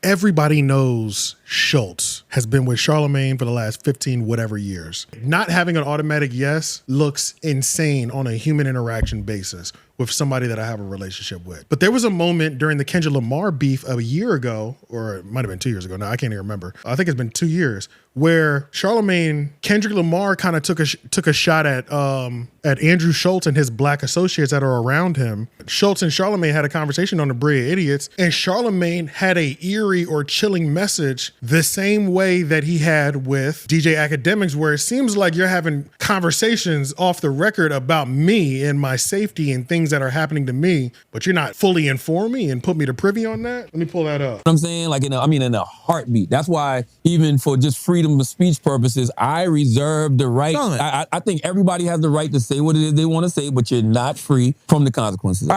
Speaker 1: Everybody knows Schulz has been with Charlamagne for the last 15 whatever years. Not having an automatic yes looks insane on a human interaction basis with somebody that I have a relationship with. But there was a moment during the Kendrick Lamar beef a year ago, or it might have been 2 years ago. No, I can't even remember. I think it's been 2 years, where Kendrick Lamar kind of took a shot at Andrew Schulz and his black associates that are around him. Schulz and Charlamagne had a conversation on the Bria Idiots, and Charlamagne had a eerie or chilling message the same way that he had with DJ Akademiks, where it seems like you're having conversations off the record about me and my safety and things that are happening to me, but you're not fully informed me and put me to privy on that. Let me pull that up.
Speaker 3: I'm saying, like, in a heartbeat. That's why, even for just freedom of speech purposes, I reserve the right. I think everybody has the right to say what it is they want to say, but you're not free from the consequences.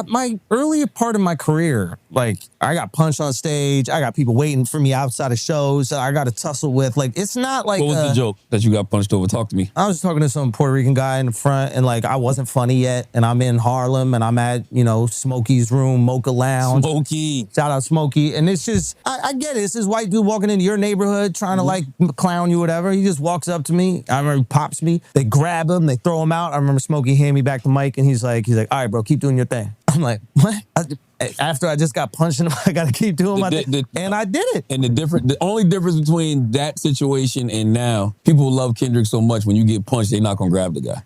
Speaker 5: My earlier part of my career, Like, I got punched on stage. I got people waiting for me outside of shows. I got to tussle with. Like, it's not like.
Speaker 3: What was the joke that you got punched over? Talk to me.
Speaker 5: I was talking to some Puerto Rican guy in the front, and like I wasn't funny yet, and I'm in Harlem, and I'm at Smokey's room, Mocha Lounge.
Speaker 3: Smokey.
Speaker 5: Shout out Smokey, and it's just I get it. It's this white dude walking into your neighborhood trying to like clown you, whatever. He just walks up to me. I remember he pops me. They grab him. They throw him out. I remember Smokey handing me back the mic, and he's like, all right, bro, keep doing your thing. I'm like, what? After I just got punched in the, I gotta keep doing my thing. And I did it.
Speaker 3: And the only difference between that situation and now, people love Kendrick so much. When you get punched, they're not gonna grab the guy.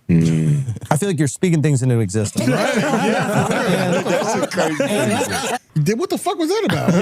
Speaker 5: I feel like you're speaking things into existence.
Speaker 1: Right? Yeah. That's crazy. What the fuck was that about?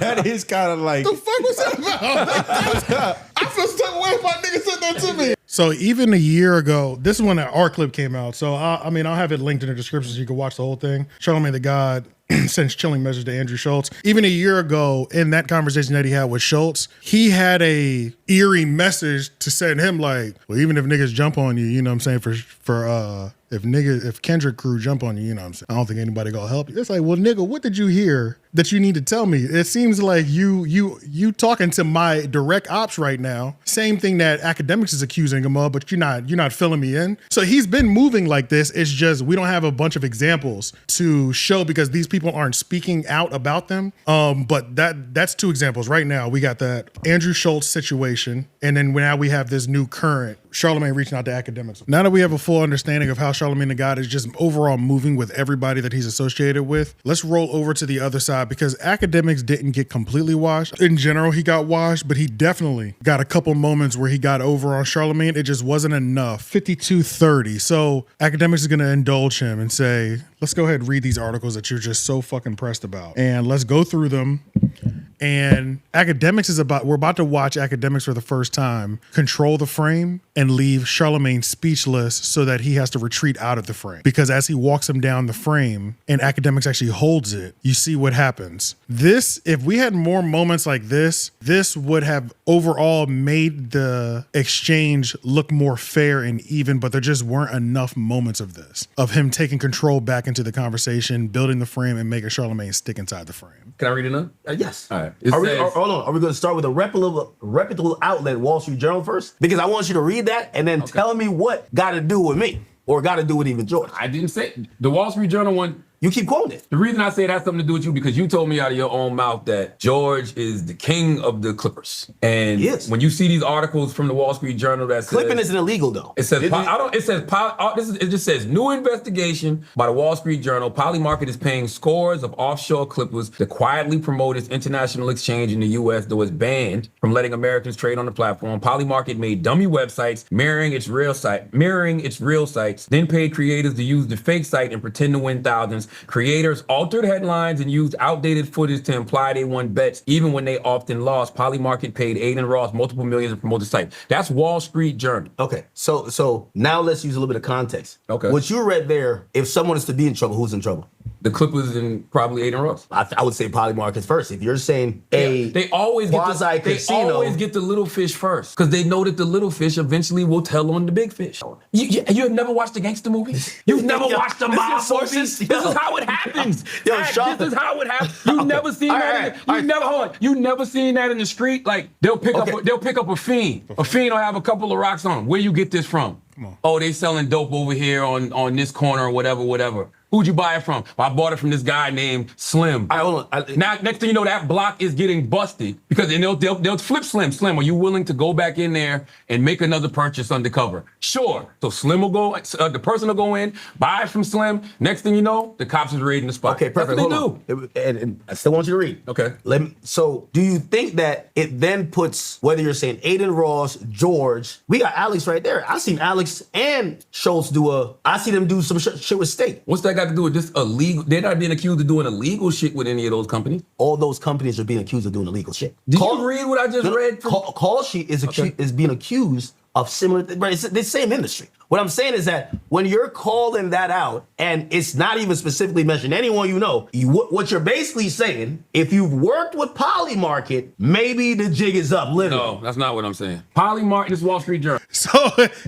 Speaker 2: That is kind of like.
Speaker 1: What the fuck was that about? I feel stuck away if my nigga said that to me. So even a year ago, this is when our clip came out. So I'll have it linked in the description so you can watch the whole thing. Charlamagne the God sends chilling message to Andrew Schulz. Even a year ago, in that conversation that he had with Schulz, he had a eerie message to send him like, well, even if niggas jump on you, you know what I'm saying, if Kendrick crew jump on you, you know what I'm saying, I don't think anybody gonna help you. It's like, well, nigga, what did you hear that you need to tell me? It seems like you talking to my direct ops right now. Same thing that Akademiks is accusing him of, but you're not filling me in. So he's been moving like this. It's just we don't have a bunch of examples to show because these people aren't speaking out about them. But that's two examples right now. We got that Andrew Schulz situation, and then now we have this new current Charlamagne reaching out to Akademiks. Now that we have a full understanding of how Charlamagne the God is just overall moving with everybody that he's associated with, let's roll over to the other side because Akademiks didn't get completely washed. In general, he got washed, but he definitely got a couple moments where he got over on Charlamagne. It just wasn't enough. 52-30. So Akademiks is going to indulge him and say, let's go ahead and read these articles that you're just so fucking pressed about. And let's go through them. And we're about to watch Akademiks for the first time control the frame and leave Charlamagne speechless so that he has to retreat out of the frame. Because as he walks him down the frame and Akademiks actually holds it, you see what happens. If we had more moments like this would have overall made the exchange look more fair and even, but there just weren't enough moments of this, of him taking control back into the conversation, building the frame and making Charlamagne stick inside the frame.
Speaker 3: Can I read it now?
Speaker 2: Yes.
Speaker 3: All right.
Speaker 2: Hold on. Are we going to start with a reputable outlet, Wall Street Journal, first? Because I want you to read that and then tell me what got to do with me or got to do with even George.
Speaker 3: I didn't say the Wall Street Journal one.
Speaker 2: You keep quoting it.
Speaker 3: The reason I say it has something to do with you because you told me out of your own mouth that George is the king of the Clippers. And when you see these articles from the Wall Street Journal that says
Speaker 2: clipping isn't illegal though.
Speaker 3: It says it just says new investigation by the Wall Street Journal. Polymarket is paying scores of offshore Clippers to quietly promote its international exchange in the US, though it's banned from letting Americans trade on the platform. Polymarket made dummy websites mirroring its real sites, then paid creators to use the fake site and pretend to win thousands. Creators altered headlines and used outdated footage to imply they won bets, even when they often lost. Polymarket paid Aiden Ross multiple millions to promote the site. That's Wall Street Journal.
Speaker 2: Okay, so now let's use a little bit of context.
Speaker 3: Okay.
Speaker 2: What you read there, if someone is to be in trouble, who's in trouble?
Speaker 3: The Clippers and probably Aiden Ross.
Speaker 2: I would say Polymarket first. If you're saying
Speaker 3: they always get the little fish first because they know that the little fish eventually will tell on the big fish. You have never watched the gangster movies? You've never watched the mob movies? This is how it happens. This is how it happens. You've never seen that. You never seen that in the street. Like they'll pick up a fiend. A fiend will have a couple of rocks on. Where you get this from? Oh, they selling dope over here on this corner or whatever. Who'd you buy it from? Well, I bought it from this guy named Slim. Now, next thing you know, that block is getting busted because they'll flip Slim. Slim, are you willing to go back in there and make another purchase undercover? Sure. So Slim will go, the person will go in, buy it from Slim. Next thing you know, the cops is raiding the spot.
Speaker 2: Okay, perfect.
Speaker 3: That's what they
Speaker 2: do. And I still want you to read.
Speaker 3: Okay.
Speaker 2: So do you think that it then puts, whether you're saying Aiden Ross, George, we got Alex right there. I seen Alex and Schulz I see them do some shit with State.
Speaker 3: What's that got to do with this illegal? They're not being accused of doing illegal shit with any of those companies.
Speaker 2: All those companies are being accused of doing illegal shit.
Speaker 3: Did you read what I just read?
Speaker 2: Call Sheet is being accused of similar, right? It's the same industry. What I'm saying is that when you're calling that out, and it's not even specifically mentioned anyone you know, what you're basically saying, if you've worked with Polymarket, maybe the jig is up, literally.
Speaker 3: No, that's not what I'm saying. Polymarket is Wall Street Journal.
Speaker 1: So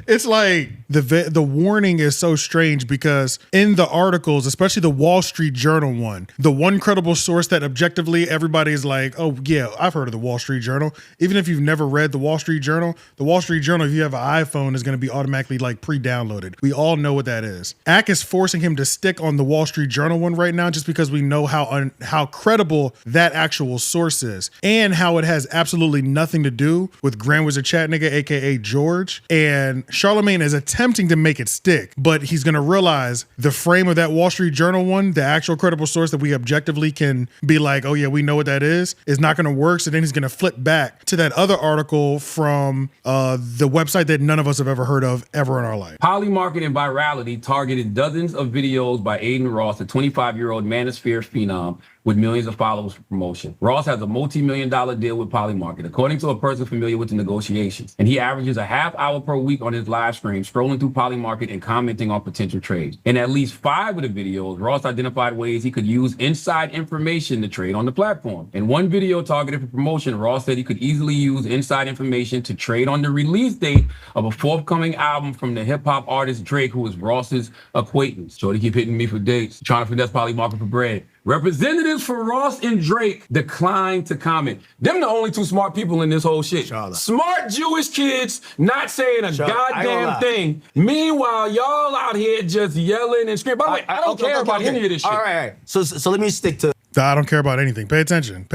Speaker 1: it's like the warning is so strange because in the articles, especially the Wall Street Journal one, the one credible source that objectively everybody's like, oh yeah, I've heard of the Wall Street Journal. Even if you've never read the Wall Street Journal, if you have an iPhone, is going to be automatically like pre-downloaded. We all know what that is. Ak is forcing him to stick on the Wall Street Journal one right now just because we know how credible that actual source is and how it has absolutely nothing to do with Grand Wizard Chat Nigga, aka George. And Charlamagne is attempting to make it stick, but he's going to realize the frame of that Wall Street Journal one, the actual credible source that we objectively can be like, oh yeah, we know what that is not going to work. So then he's going to flip back to that other article from the website that none of us have ever heard of ever in our life.
Speaker 3: Polymarket and virality targeted dozens of videos by Aiden Ross, a 25-year-old manosphere phenom with millions of followers for promotion. Ross has a multi-million-dollar deal with Polymarket, according to a person familiar with the negotiations. And he averages a half hour per week on his live stream, scrolling through Polymarket and commenting on potential trades. In at least 5 of the videos, Ross identified ways he could use inside information to trade on the platform. In one video targeted for promotion, Ross said he could easily use inside information to trade on the release date of a forthcoming album from the hip-hop artist Drake, who is Ross's acquaintance. Shorty keep hitting me for dates, trying to finesse Polymarket for bread. Representatives for Ross and Drake declined to comment. Them the only 2 smart people in this whole shit.
Speaker 2: Charla.
Speaker 3: Smart Jewish kids not saying a
Speaker 2: Charla,
Speaker 3: goddamn thing. Meanwhile, y'all out here just yelling and screaming. By the way, I don't care about any of this shit.
Speaker 2: All right. So let me stick to.
Speaker 1: I don't care about anything. Pay attention.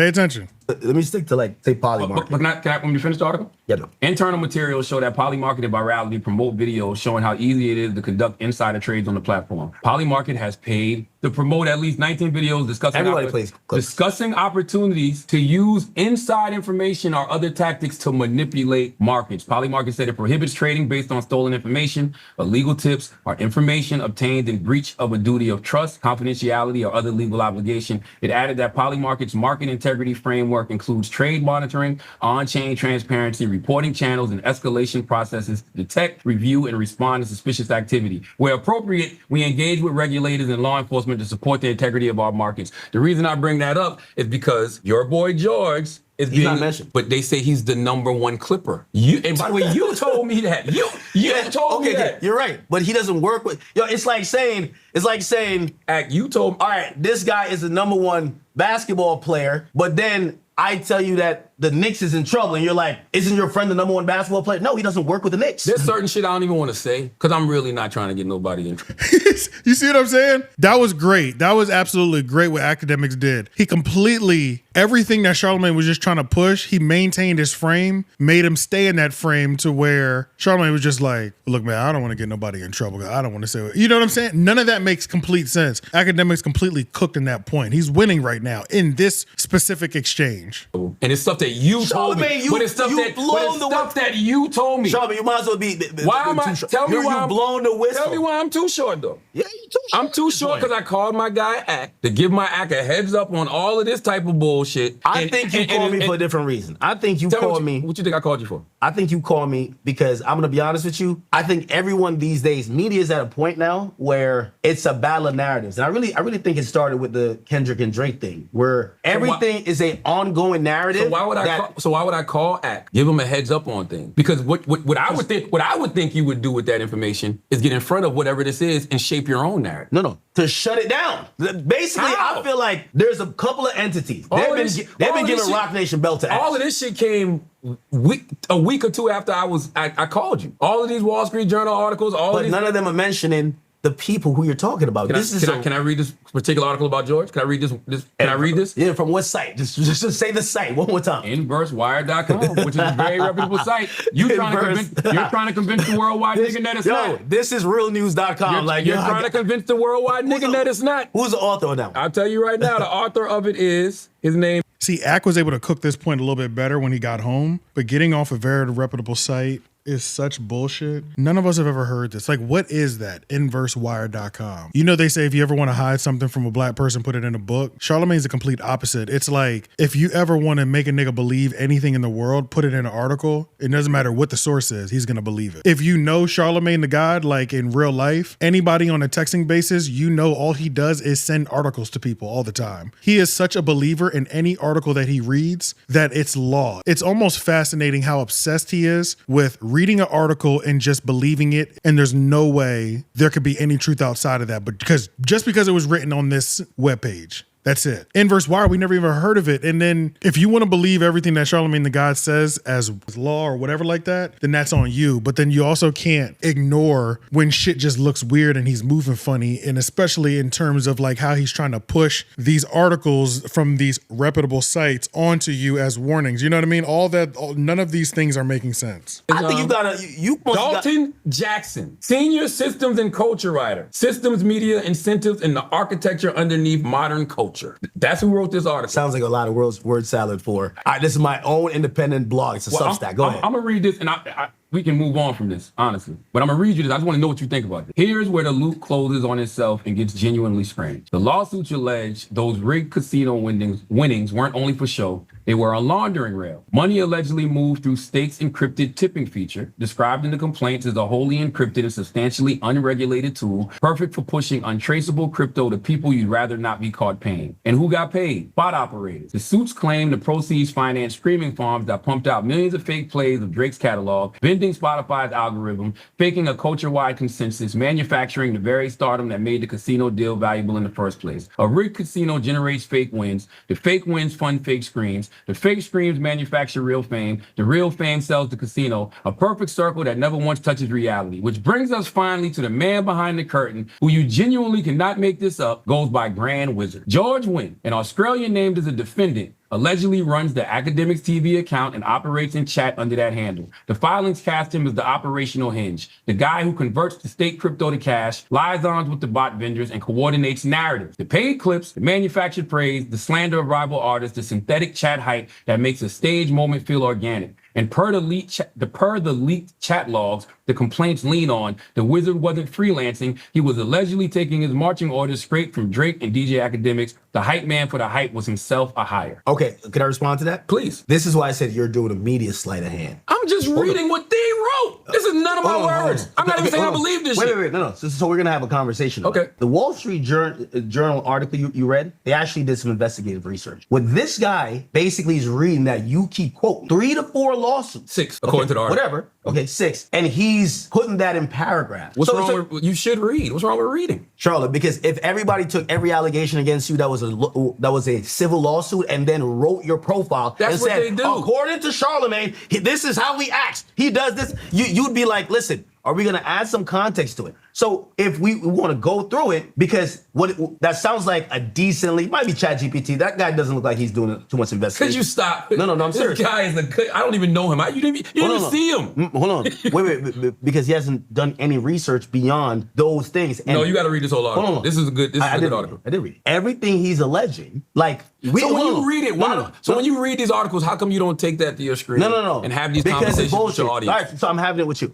Speaker 2: Let me stick to like say Polymarket.
Speaker 3: But can I, when you finish the article?
Speaker 2: Yeah. No.
Speaker 3: Internal materials show that Polymarket and virality promote videos showing how easy it is to conduct insider trades on the platform. Polymarket has paid to promote at least 19 videos discussing opportunities to use inside information or other tactics to manipulate markets. Polymarket said it prohibits trading based on stolen information, illegal tips, or information obtained in breach of a duty of trust, confidentiality, or other legal obligation. It added that Polymarket's market integrity framework includes trade monitoring, on-chain transparency, reporting channels, and escalation processes to detect, review, and respond to suspicious activity. Where appropriate, we engage with regulators and law enforcement to support the integrity of our markets. The reason I bring that up is because your boy George is
Speaker 2: He's not mentioned.
Speaker 3: But they say he's the #1 clipper. And by the way, you told me that. You told me that.
Speaker 2: You're right. But he doesn't work with. It's like saying,
Speaker 3: Ak, you told me.
Speaker 2: All right, this guy is the #1 basketball player, but then I tell you that the Knicks is in trouble, and you're like, isn't your friend the #1 basketball player? No, he doesn't work with the Knicks.
Speaker 3: There's certain shit I don't even want to say because I'm really not trying to get nobody in trouble.
Speaker 1: You see what I'm saying? That was great. That was absolutely great what Akademiks did. He completely, everything that Charlamagne was just trying to push, he maintained his frame, made him stay in that frame to where Charlamagne was just like, look, man, I don't want to get nobody in trouble. I don't want to say, you know what I'm saying? None of that makes complete sense. Akademiks completely cooked in that point. He's winning right now in this specific exchange.
Speaker 3: And it's stuff that you told me. But it's stuff that you told me.
Speaker 2: Charlamagne, you might as well be.
Speaker 3: Why am I? Tell me why
Speaker 2: you blown the whistle.
Speaker 3: Tell me why I'm too short though.
Speaker 2: Yeah, you too short.
Speaker 3: I'm too short because I called my guy Ak to give my Ak a heads up on all of this type of bullshit.
Speaker 2: I think you called me for a different reason. I think you called me.
Speaker 3: What you think I called you for?
Speaker 2: I think you called me because I'm gonna be honest with you. I think everyone these days, media is at a point now where it's a battle of narratives, and I really think it started with the Kendrick and Drake thing, where everything is a ongoing narrative.
Speaker 3: So why would I call Ak? Give him a heads up on things. Because what I would think you would do with that information is get in front of whatever this is and shape your own narrative.
Speaker 2: No, to shut it down. Basically,
Speaker 3: How?
Speaker 2: I feel like there's a couple of entities. They've been giving Roc Nation belt to ass.
Speaker 3: All of this shit came a week or two after I called you. All of these Wall Street Journal articles,
Speaker 2: but none of them are mentioning the people who you're talking about.
Speaker 3: Can I read this particular article about George? Can I read this? Can I read this?
Speaker 2: Yeah, from what site? Just say the site one more time.
Speaker 3: Inversewire.com, which is a very reputable site. You're trying to convince the worldwide nigga that it's not.
Speaker 2: This is realnews.com.
Speaker 3: You're trying to convince the worldwide nigga that it's not.
Speaker 2: Who's the author of that one?
Speaker 3: I'll tell you right now, the author of it is, his name.
Speaker 1: See, Ak was able to cook this point a little bit better when he got home, but getting off a very reputable site is such bullshit. None of us have ever heard this. Like, what is that? Inversewire.com. You know, they say if you ever want to hide something from a black person, put it in a book. Charlamagne's the complete opposite. It's like, if you ever want to make a nigga believe anything in the world, put it in an article. It doesn't matter what the source is, he's gonna believe it. If you know Charlamagne the God, like in real life, anybody on a texting basis, you know all he does is send articles to people all the time. He is such a believer in any article that he reads that it's law. It's almost fascinating how obsessed he is with reading an article and just believing it, and there's no way there could be any truth outside of that, but just because it was written on this webpage. That's it. Inverse wire, we never even heard of it. And then if you want to believe everything that Charlamagne the God says as law or whatever like that, then that's on you. But then you also can't ignore when shit just looks weird and he's moving funny. And especially in terms of like how he's trying to push these articles from these reputable sites onto you as warnings. You know what I mean? None of these things are making sense.
Speaker 2: I think you gotta,
Speaker 3: Dalton Jackson, senior systems and culture writer, systems, media, incentives, and the architecture underneath modern culture. That's who wrote this article.
Speaker 2: Sounds like a lot of word salad for. All right, this is my own independent blog. It's a Substack. Go ahead.
Speaker 3: I'm gonna read this, and we can move on from this, honestly. But I'm gonna read you this. I just want to know what you think about this. Here's where the loop closes on itself and gets genuinely strange. The lawsuits allege those rigged casino winnings weren't only for show. They were a laundering rail. Money allegedly moved through State's encrypted tipping feature, described in the complaints as a wholly encrypted and substantially unregulated tool, perfect for pushing untraceable crypto to people you'd rather not be caught paying. And who got paid? Bot operators. The suits claim the proceeds financed streaming farms that pumped out millions of fake plays of Drake's catalog, bending Spotify's algorithm, faking a culture-wide consensus, manufacturing the very stardom that made the casino deal valuable in the first place. A rigged casino generates fake wins. The fake wins fund fake screams. The fake screams manufacture real fame. The real fame sells the casino. A perfect circle that never once touches reality. Which brings us finally to the man behind the curtain, who you genuinely cannot make this up, goes by Grand Wizard. George Wynn, an Australian named as a defendant, allegedly runs the Akademiks TV account and operates in chat under that handle. The filings cast him as the operational hinge, the guy who converts the state crypto to cash, liaisons with the bot vendors, and coordinates narratives. The paid clips, the manufactured praise, the slander of rival artists, the synthetic chat hype that makes a stage moment feel organic. And per the leaked chat logs, the complaints lean on, the wizard wasn't freelancing. He was allegedly taking his marching orders straight from Drake and DJ Akademiks. The hype man for the hype was himself a hire.
Speaker 2: Okay, can I respond to that?
Speaker 3: Please.
Speaker 2: This is why I said you're doing a media sleight of hand.
Speaker 3: I'm just reading what they wrote. This is none of my words. I'm not even saying I believe this shit.
Speaker 2: Wait, no. So we're gonna have a conversation about
Speaker 3: Okay.
Speaker 2: it. The Wall Street Journal article you read, they actually did some investigative research. What this guy basically is reading that you keep, quote, 3 to 4 lawsuits.
Speaker 3: 6, according to the article.
Speaker 2: Whatever. Okay, 6. And he's putting that in paragraphs.
Speaker 3: What's wrong with, you should read. What's wrong with reading?
Speaker 2: Charlotte, because if everybody took every allegation against you that was a civil lawsuit and then wrote your profile
Speaker 3: That's
Speaker 2: and
Speaker 3: what
Speaker 2: said,
Speaker 3: they do.
Speaker 2: according to Charlamagne, this is how he acts. He does this. You'd be like, listen, are we going to add some context to it? So if we want to go through it, because that sounds like a decently, might be ChatGPT. That guy doesn't look like he's doing too much investigation.
Speaker 3: Could you stop?
Speaker 2: No, I'm serious.
Speaker 3: This guy is I don't even know him. You didn't even see him.
Speaker 2: Hold on. Wait, because he hasn't done any research beyond those things. And
Speaker 3: No, you got to read this whole article.
Speaker 2: Hold on.
Speaker 3: This is a good article.
Speaker 2: I did read it. Everything he's alleging, like...
Speaker 3: So when you read it, when you read these articles, how come you don't take that to your screen?
Speaker 2: No.
Speaker 3: And have these
Speaker 2: because
Speaker 3: conversations
Speaker 2: it's bullshit.
Speaker 3: with your audience?
Speaker 2: All right, so I'm having it with you.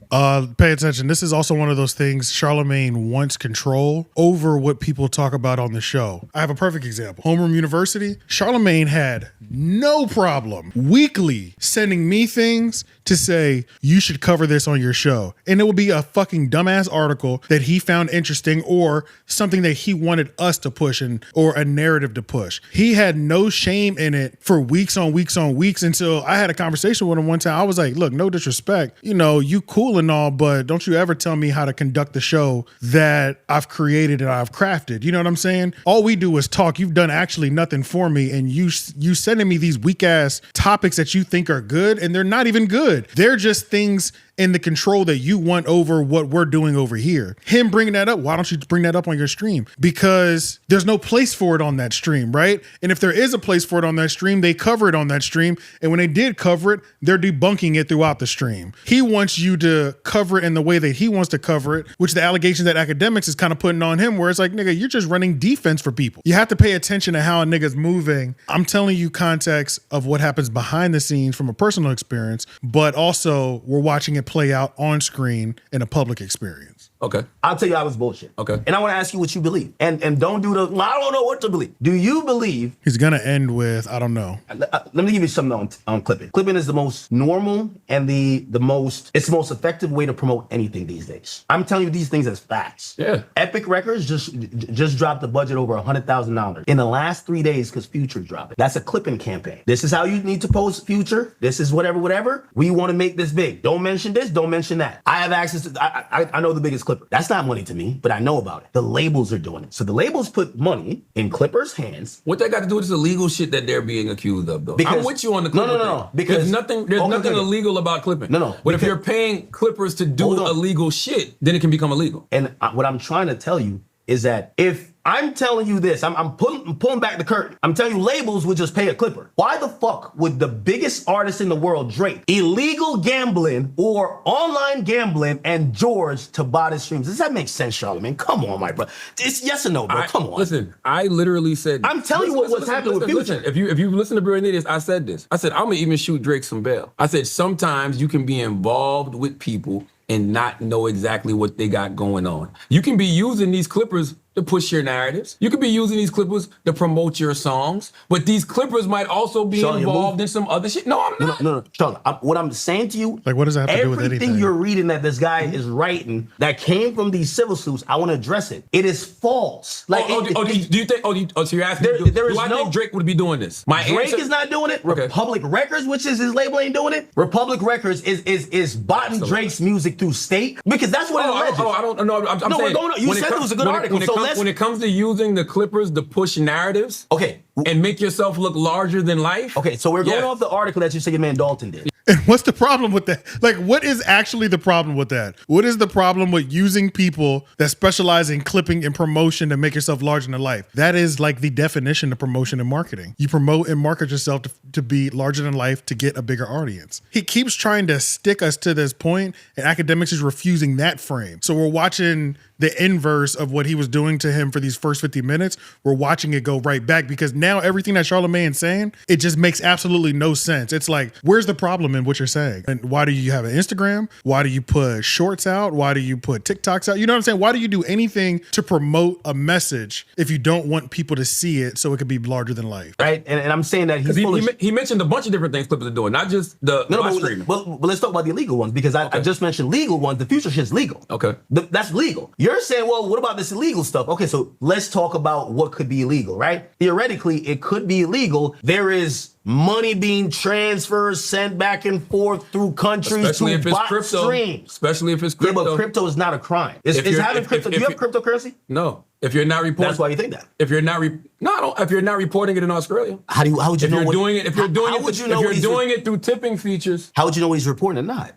Speaker 1: Pay attention. This is also one of those things Charlamagne wants control over what people talk about on the show. I have a perfect example. Homeroom University, Charlamagne had no problem weekly sending me things to say, you should cover this on your show. And it will be a fucking dumbass article that he found interesting or something that he wanted us to push or a narrative to push. He had no shame in it for weeks on weeks on weeks until I had a conversation with him one time. I was like, look, no disrespect. You cool and all, but don't you ever tell me how to conduct the show that I've created and I've crafted. You know what I'm saying? All we do is talk. You've done actually nothing for me. And you sending me these weak ass topics that you think are good and they're not even good. They're just things in the control that you want over what we're doing over here. Him bringing that up, why don't you bring that up on your stream? Because there's no place for it on that stream, right? And if there is a place for it on that stream, they cover it on that stream. And when they did cover it, they're debunking it throughout the stream. He wants you to cover it in the way that he wants to cover it, which the allegations that Akademiks is kind of putting on him, where it's like, nigga, you're just running defense for people. You have to pay attention to how a nigga's moving. I'm telling you context of what happens behind the scenes from a personal experience, but also we're watching it it play out on screen in a public experience.
Speaker 3: Okay.
Speaker 2: I'll tell you I was bullshit.
Speaker 3: Okay.
Speaker 2: And I want to ask you what you believe. And don't do the, I don't know what to believe. Do you believe,
Speaker 1: He's gonna end with, I don't know.
Speaker 2: let me give you something on clipping. Clipping is the most normal and it's the most effective way to promote anything these days. I'm telling you these things as facts.
Speaker 3: Yeah.
Speaker 2: Epic Records just dropped the budget over $100,000 in the last 3 days because Future dropped it. That's a clipping campaign. This is how you need to post Future. This is whatever. We want to make this big. Don't mention this, don't mention that. I have access to, I know the biggest clipper. That's not money to me, but I know about it. The labels are doing it. So the labels put money in Clippers' hands.
Speaker 3: What that got to do with this illegal shit that they're being accused of, though?
Speaker 2: Because-
Speaker 3: I'm with you on the clipper
Speaker 2: No.
Speaker 3: thing.
Speaker 2: Because
Speaker 3: there's nothing illegal about clipping.
Speaker 2: No.
Speaker 3: But if
Speaker 2: Because-
Speaker 3: you're paying clippers to do
Speaker 2: Hold on.
Speaker 3: illegal shit, then it can become illegal.
Speaker 2: And what I'm trying to tell you is that if I'm telling you this, I'm pulling back the curtain. I'm telling you labels would just pay a clipper. Why the fuck would the biggest artist in the world, Drake, illegal gambling or online gambling and George to buy the streams? Does that make sense, Charlamagne? Come on, my bro. It's yes or no, bro. Come on.
Speaker 3: Listen, I literally said,
Speaker 2: I'm telling you what's happening with Future.
Speaker 3: Listen, if you listen to Brilliant Idiots, I said this. I said, I'm gonna even shoot Drake some bail. I said, sometimes you can be involved with people and not know exactly what they got going on. You can be using these clippers to push your narratives. You could be using these clippers to promote your songs, but these clippers might also be
Speaker 2: Charlie,
Speaker 3: involved in some other shit. No, I'm not.
Speaker 2: No, Charlie, what I'm saying to you,
Speaker 1: Like, what does that have to do with anything?
Speaker 2: Everything you're reading that this guy is writing that came from these civil suits, I want to address it. It is false. Like,
Speaker 3: do you think? So you're asking?
Speaker 2: There
Speaker 3: do
Speaker 2: is
Speaker 3: I
Speaker 2: no-
Speaker 3: think Drake would be doing this? My
Speaker 2: Drake
Speaker 3: answer,
Speaker 2: is not doing it.
Speaker 3: Okay.
Speaker 2: Republic Records, which is his label, ain't doing it. Republic Records is botting Drake's music through state because that's what it alleges.
Speaker 3: I don't know. I'm
Speaker 2: No,
Speaker 3: saying,
Speaker 2: you
Speaker 3: when
Speaker 2: said
Speaker 3: comes-
Speaker 2: it was a good
Speaker 3: when
Speaker 2: article, so let's-
Speaker 3: when it comes to using the clippers to push narratives,
Speaker 2: Okay.
Speaker 3: and make yourself look larger than life.
Speaker 2: Okay, so we're going
Speaker 3: Yes.
Speaker 2: off the article that you say your man Dalton did.
Speaker 1: And what's the problem with that? Like, what is actually the problem with that? What is the problem with using people that specialize in clipping and promotion to make yourself larger than life? That is like the definition of promotion and marketing. You promote and market yourself to be larger than life to get a bigger audience. He keeps trying to stick us to this point, and Akademiks is refusing that frame. So we're watching the inverse of what he was doing to him for these first 50 minutes. We're watching it go right back because now everything that Charlamagne's saying, it just makes absolutely no sense. It's like, where's the problem in what you're saying? And why do you have an Instagram? Why do you put shorts out? Why do you put TikToks out? You know what I'm saying? Why do you do anything to promote a message if you don't want people to see it so it could be larger than life?
Speaker 2: Right? And I'm saying that he's full of
Speaker 3: He mentioned a bunch of different things clippers are doing, not just the live streaming.
Speaker 2: but let's talk about the illegal ones because I just mentioned legal ones. The Future shit's legal.
Speaker 3: Okay.
Speaker 2: That's legal. You're saying, well, what about this illegal stuff? Okay, so let's talk about what could be illegal, right? Theoretically, it could be illegal. There is money being transferred, sent back and forth through countries
Speaker 3: Especially
Speaker 2: to
Speaker 3: if it's
Speaker 2: bot
Speaker 3: crypto.
Speaker 2: streams.
Speaker 3: Especially if it's
Speaker 2: Yeah,
Speaker 3: crypto.
Speaker 2: but crypto is not a crime. It's
Speaker 3: If you're-
Speaker 2: having
Speaker 3: if-
Speaker 2: crypto.
Speaker 3: if
Speaker 2: Do you have
Speaker 3: you-
Speaker 2: cryptocurrency?
Speaker 3: No. If you're not reporting,
Speaker 2: That's why you think that.
Speaker 3: If you're not, if you're not reporting it in Australia,
Speaker 2: How would you
Speaker 3: if
Speaker 2: know?
Speaker 3: you're
Speaker 2: what-
Speaker 3: doing it, if you're doing
Speaker 2: how
Speaker 3: it,
Speaker 2: would you
Speaker 3: if
Speaker 2: know
Speaker 3: you're
Speaker 2: what he's
Speaker 3: doing it through tipping features,
Speaker 2: How would you know what he's reporting or not?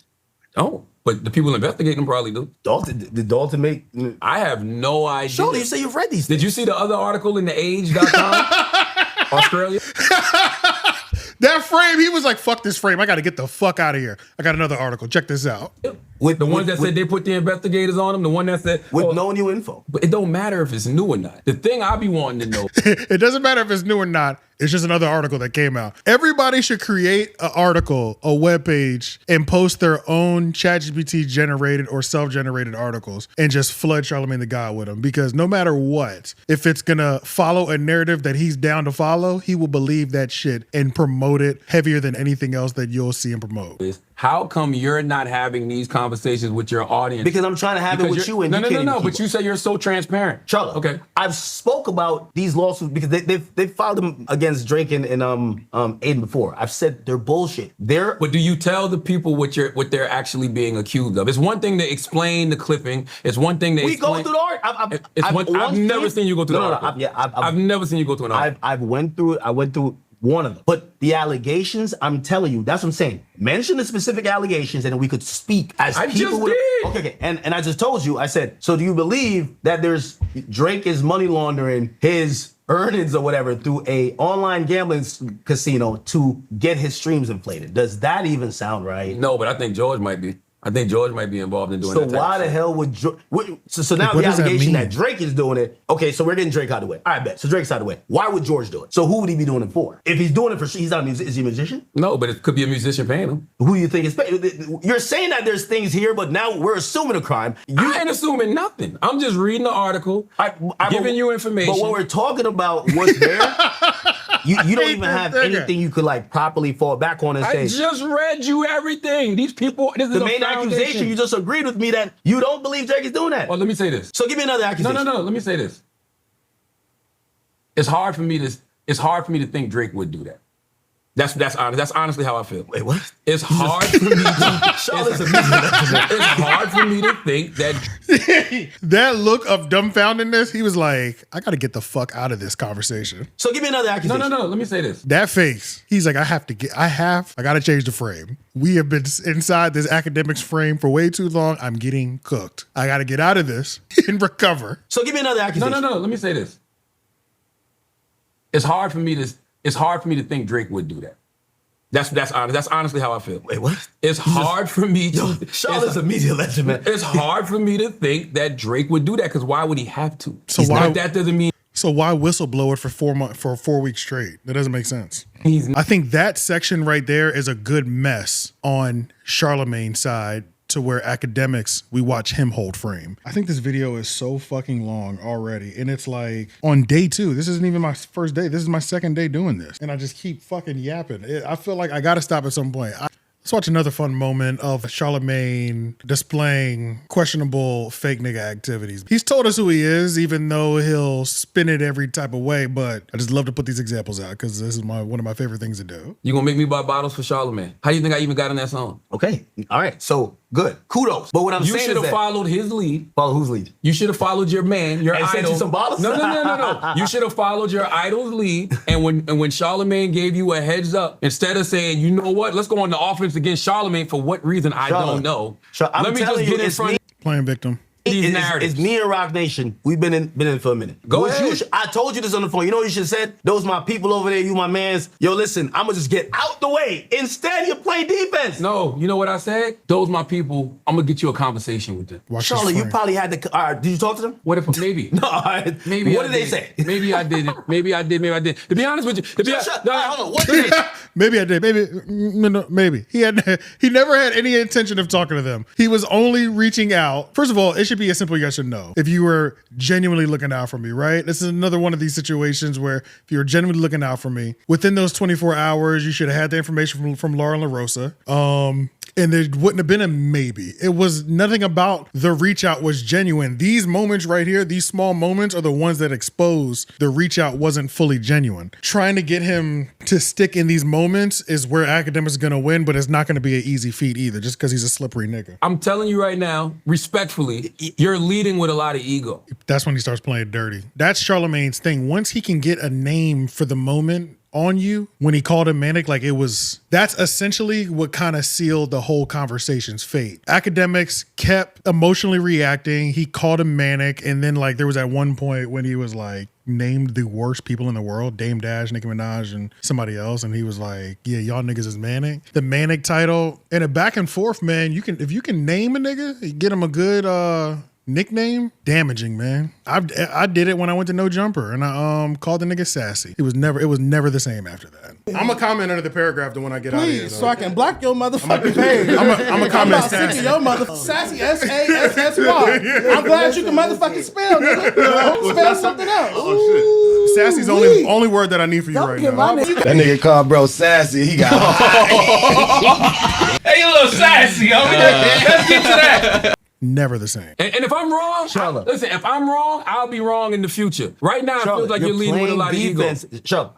Speaker 3: oh, but the people investigating them probably do.
Speaker 2: Did Dalton make?
Speaker 3: I have no idea.
Speaker 2: Surely you say you've read these.
Speaker 3: Did you see the other article in the age.com? Australia?
Speaker 1: That frame, he was like, fuck this frame. I got to get the fuck out of here. I got another article. Check this out.
Speaker 2: With
Speaker 3: The ones that said they put the investigators on them, the one that said,
Speaker 2: with
Speaker 3: oh,
Speaker 2: no new info.
Speaker 3: but it don't matter if it's new or not. The thing I be wanting to know,
Speaker 1: It doesn't matter if it's new or not. It's just another article that came out. Everybody should create an article, a web page, and post their own ChatGPT generated or self-generated articles and just flood Charlamagne the God with them. Because no matter what, if it's gonna follow a narrative that he's down to follow, he will believe that shit and promote it heavier than anything else that you'll see him promote.
Speaker 3: is how come you're not having these conversations with your audience?
Speaker 2: Because I'm trying to have it with you and
Speaker 3: no,
Speaker 2: you
Speaker 3: no,
Speaker 2: can't
Speaker 3: no,
Speaker 2: even
Speaker 3: no.
Speaker 2: keep
Speaker 3: But you say you're so transparent.
Speaker 2: Charla,
Speaker 3: Okay.
Speaker 2: I've spoke about these lawsuits because they've filed them against Drake and Aiden before. I've said they're bullshit.
Speaker 3: But do you tell the people what they're actually being accused of? It's one thing to explain the clipping. It's one thing to
Speaker 2: we
Speaker 3: explain.
Speaker 2: go through the art.
Speaker 3: I've never seen you go through the article. I've never seen you go through an article.
Speaker 2: I've went through it. I went through one of them. But the allegations, I'm telling you, that's what I'm saying. Mention the specific allegations and then we could speak as
Speaker 3: I
Speaker 2: people.
Speaker 3: just did.
Speaker 2: Okay. And I just told you, I said, so do you believe that Drake is money laundering his earnings or whatever through a online gambling casino to get his streams inflated? Does that even sound right?
Speaker 3: No, but I think George might be. I think George might be involved in doing
Speaker 2: So
Speaker 3: that. So
Speaker 2: why the hell would George? So now
Speaker 1: What
Speaker 2: the
Speaker 1: does that
Speaker 2: allegation
Speaker 1: mean?
Speaker 2: that Drake is doing it. Okay, so we're getting Drake out of the way. All right, bet. So Drake's out of the way. Why would George do it? So who would he be doing it for? If he's doing it for, he's not a musician. Is he a musician?
Speaker 3: No, but it could be a musician paying him.
Speaker 2: Who do you think is paying? You're saying that there's things here, but now we're assuming a crime.
Speaker 3: I ain't assuming nothing. I'm just reading the article, giving you information.
Speaker 2: But when we're talking about what's there, you don't even have anything you could like properly fall back on and say.
Speaker 3: I just read you everything. These people. This is
Speaker 2: the
Speaker 3: a
Speaker 2: main
Speaker 3: foundation.
Speaker 2: accusation. You just agreed with me that you don't believe Drake is doing that.
Speaker 3: Well, let me say this.
Speaker 2: So give me another accusation.
Speaker 3: No. Let me say this. It's hard for me to think Drake would do that. That's honest. That's honestly how I feel.
Speaker 2: Wait, what?
Speaker 3: It's hard for me it's hard for me to think that
Speaker 1: That look of dumbfoundedness, he was like, I gotta get the fuck out of this conversation.
Speaker 2: So give me another accusation.
Speaker 3: No. Let me say this.
Speaker 1: That face, he's like, I gotta change the frame. We have been inside this academics frame for way too long. I'm getting cooked. I gotta get out of this and recover.
Speaker 2: So give me another accusation.
Speaker 3: No. Let me say this. It's hard for me to think Drake would do that. That's honest. That's honestly how I feel.
Speaker 2: Wait, what?
Speaker 3: It's hard for me to.
Speaker 2: Charlotte's a media legend, man.
Speaker 3: It's hard for me to think that Drake would do that because why would he have to?
Speaker 1: So why-
Speaker 3: that doesn't mean.
Speaker 1: So why whistleblow it for 4 months, for 4 weeks straight? That doesn't make sense. I think that section right there is a good mess on Charlamagne's side to where Akademiks, we watch him hold frame. I think this video is so fucking long already. And it's like on day 2, this isn't even my first day. This is my second day doing this. And I just keep fucking yapping. I feel like I gotta stop at some point. Let's watch another fun moment of Charlamagne displaying questionable fake nigga activities. He's told us who he is, even though he'll spin it every type of way, but I just love to put these examples out because this is one of my favorite things to do.
Speaker 3: You gonna make me buy bottles for Charlamagne? How do you think I even got in that song?
Speaker 2: Okay. All right. So good. Kudos. But what I'm
Speaker 3: You
Speaker 2: saying
Speaker 3: should
Speaker 2: is
Speaker 3: have
Speaker 2: that
Speaker 3: followed his lead.
Speaker 2: follow whose lead?
Speaker 3: You should have followed your man, your
Speaker 2: And
Speaker 3: idol.
Speaker 2: sent you some bottles?
Speaker 3: No. You should have followed your idol's lead. And when Charlamagne gave you a heads up, instead of saying, you know what, let's go on the offense against Charlamagne for what reason I don't know.
Speaker 2: I'm
Speaker 3: Let me just
Speaker 2: telling you,
Speaker 3: get in
Speaker 2: it's
Speaker 3: front
Speaker 2: me.
Speaker 3: of
Speaker 1: Playing victim.
Speaker 3: these narratives.
Speaker 2: It's me and Roc Nation. We've been in for a minute.
Speaker 3: Go ahead.
Speaker 2: I told you this on the phone. You know what you should have said? Those my people over there, you my mans. Yo, listen, I'm gonna just get out the way. Instead, you play defense.
Speaker 3: No, you know what I said? Those my people. I'm gonna get you a conversation with them.
Speaker 1: Watch
Speaker 2: Charlotte,
Speaker 1: this
Speaker 2: you
Speaker 1: frame.
Speaker 2: probably had to. All right, did you talk to them?
Speaker 3: What if maybe?
Speaker 2: No. All right.
Speaker 3: Maybe
Speaker 2: What
Speaker 3: I
Speaker 2: did they say?
Speaker 3: Maybe I did it. Maybe I did. Maybe I did. To be honest with you,
Speaker 2: All right, hold on. What did they say?
Speaker 1: Maybe I did. Maybe. He never had any intention of talking to them. He was only reaching out. First of all, it should be a simple yes or no. If you were genuinely looking out for me, right? This is another one of these situations where if you were genuinely looking out for me, within those 24 hours, you should have had the information from Laura LaRosa. And there wouldn't have been a maybe. It was nothing about the reach out was genuine. These moments right here, these small moments are the ones that expose the reach out wasn't fully genuine. Trying to get him to stick in these moments is where Akademiks is gonna win, but it's not gonna be an easy feat either, just because he's a slippery nigga.
Speaker 3: I'm telling you right now, respectfully, you're leading with a lot of ego.
Speaker 1: That's when he starts playing dirty. That's Charlamagne's thing. Once he can get a name for the moment on you, when he called him manic, like that's essentially what kind of sealed the whole conversation's fate. Akademiks kept emotionally reacting. He called him manic. And then like there was at one point when he was like named the worst people in the world, Dame Dash, Nicki Minaj, and somebody else. And he was like, yeah, y'all niggas is manic. The manic title and a back and forth, man, if you can name a nigga, get him a good, nickname, damaging, man. I did it when I went to No Jumper and I called the nigga sassy. It was never the same after that. I'm a comment under the paragraph the when I get out of here.
Speaker 6: Please, so I can block your motherfucking page.
Speaker 1: I'm a comment
Speaker 6: sick of
Speaker 1: sassy.
Speaker 6: your motherfucking sassy SASSY. I'm glad you can motherfucking spell, nigga. Spell something else.
Speaker 1: Oh shit. Sassy's the only word that I need for you right now.
Speaker 7: That nigga called bro sassy. He got
Speaker 3: Hey, you little sassy, homie. Let's get to that.
Speaker 1: Never the same.
Speaker 3: And if I'm wrong, listen, if I'm wrong, I'll be wrong in the future. Right now, it feels like you're leading with a lot of ego.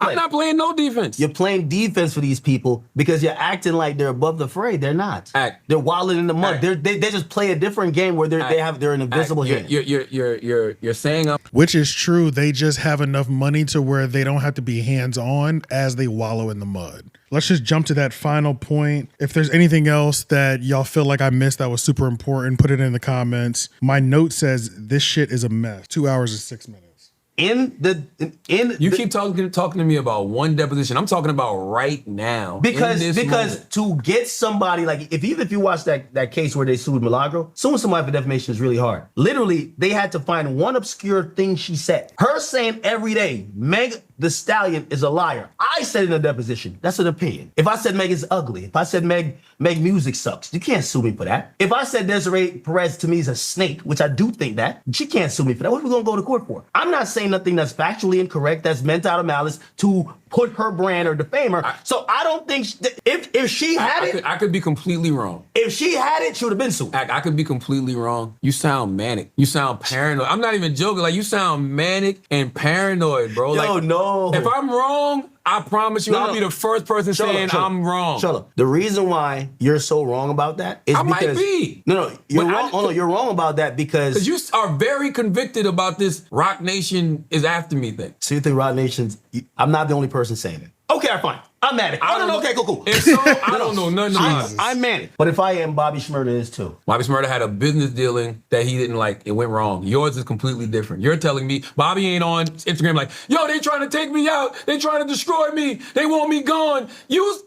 Speaker 3: I'm not playing no defense.
Speaker 2: You're playing defense for these people because you're acting like they're above the fray. They're not. They're wallowing in the mud. They just play a different game where they're an invisible hand.
Speaker 3: You're saying
Speaker 1: Which is true. They just have enough money to where they don't have to be hands-on as they wallow in the mud. Let's just jump to that final point. If there's anything else that y'all feel like I missed that was super important, put it in the comments. My note says this shit is a mess. 2 hours and 6 minutes.
Speaker 3: You keep talking to me about one deposition. I'm talking about right now.
Speaker 2: Because
Speaker 3: moment.
Speaker 2: to get somebody like if you watch that case where they sued Milagro, suing somebody for defamation is really hard. Literally, they had to find one obscure thing she said. Her saying every day, Meg the Stallion is a liar. I said in a deposition, that's an opinion. If I said Meg is ugly, if I said Meg music sucks, you can't sue me for that. If I said Desiree Perez to me is a snake, which I do think that, she can't sue me for that. What are we gonna go to court for? I'm not saying nothing that's factually incorrect, that's meant out of malice to put her brand or defame her. So I don't think if she had it,
Speaker 3: I could be completely wrong.
Speaker 2: If she had it, she would have been sued.
Speaker 3: I could be completely wrong. You sound manic. You sound paranoid. I'm not even joking. Like you sound manic and paranoid, bro.
Speaker 2: Yo,
Speaker 3: like,
Speaker 2: no.
Speaker 3: If I'm wrong, I promise you, I'll be the first person saying I'm wrong.
Speaker 2: Shut up. The reason why you're so wrong about that is
Speaker 3: I
Speaker 2: because
Speaker 3: might be.
Speaker 2: No, you're wrong. You're wrong about that because
Speaker 3: you are very convicted about this Roc Nation is after me thing.
Speaker 2: So you think Roc Nation's? I'm not the only person saying it. Okay, fine. I'm mad. Okay, cool.
Speaker 3: If so, I don't know nothing about it.
Speaker 2: I'm mad. But if I am, Bobby Shmurda is too.
Speaker 3: Bobby Shmurda had a business dealing that he didn't like. It went wrong. Yours is completely different. You're telling me Bobby ain't on Instagram like, yo, they trying to take me out. They trying to destroy me. They want me gone.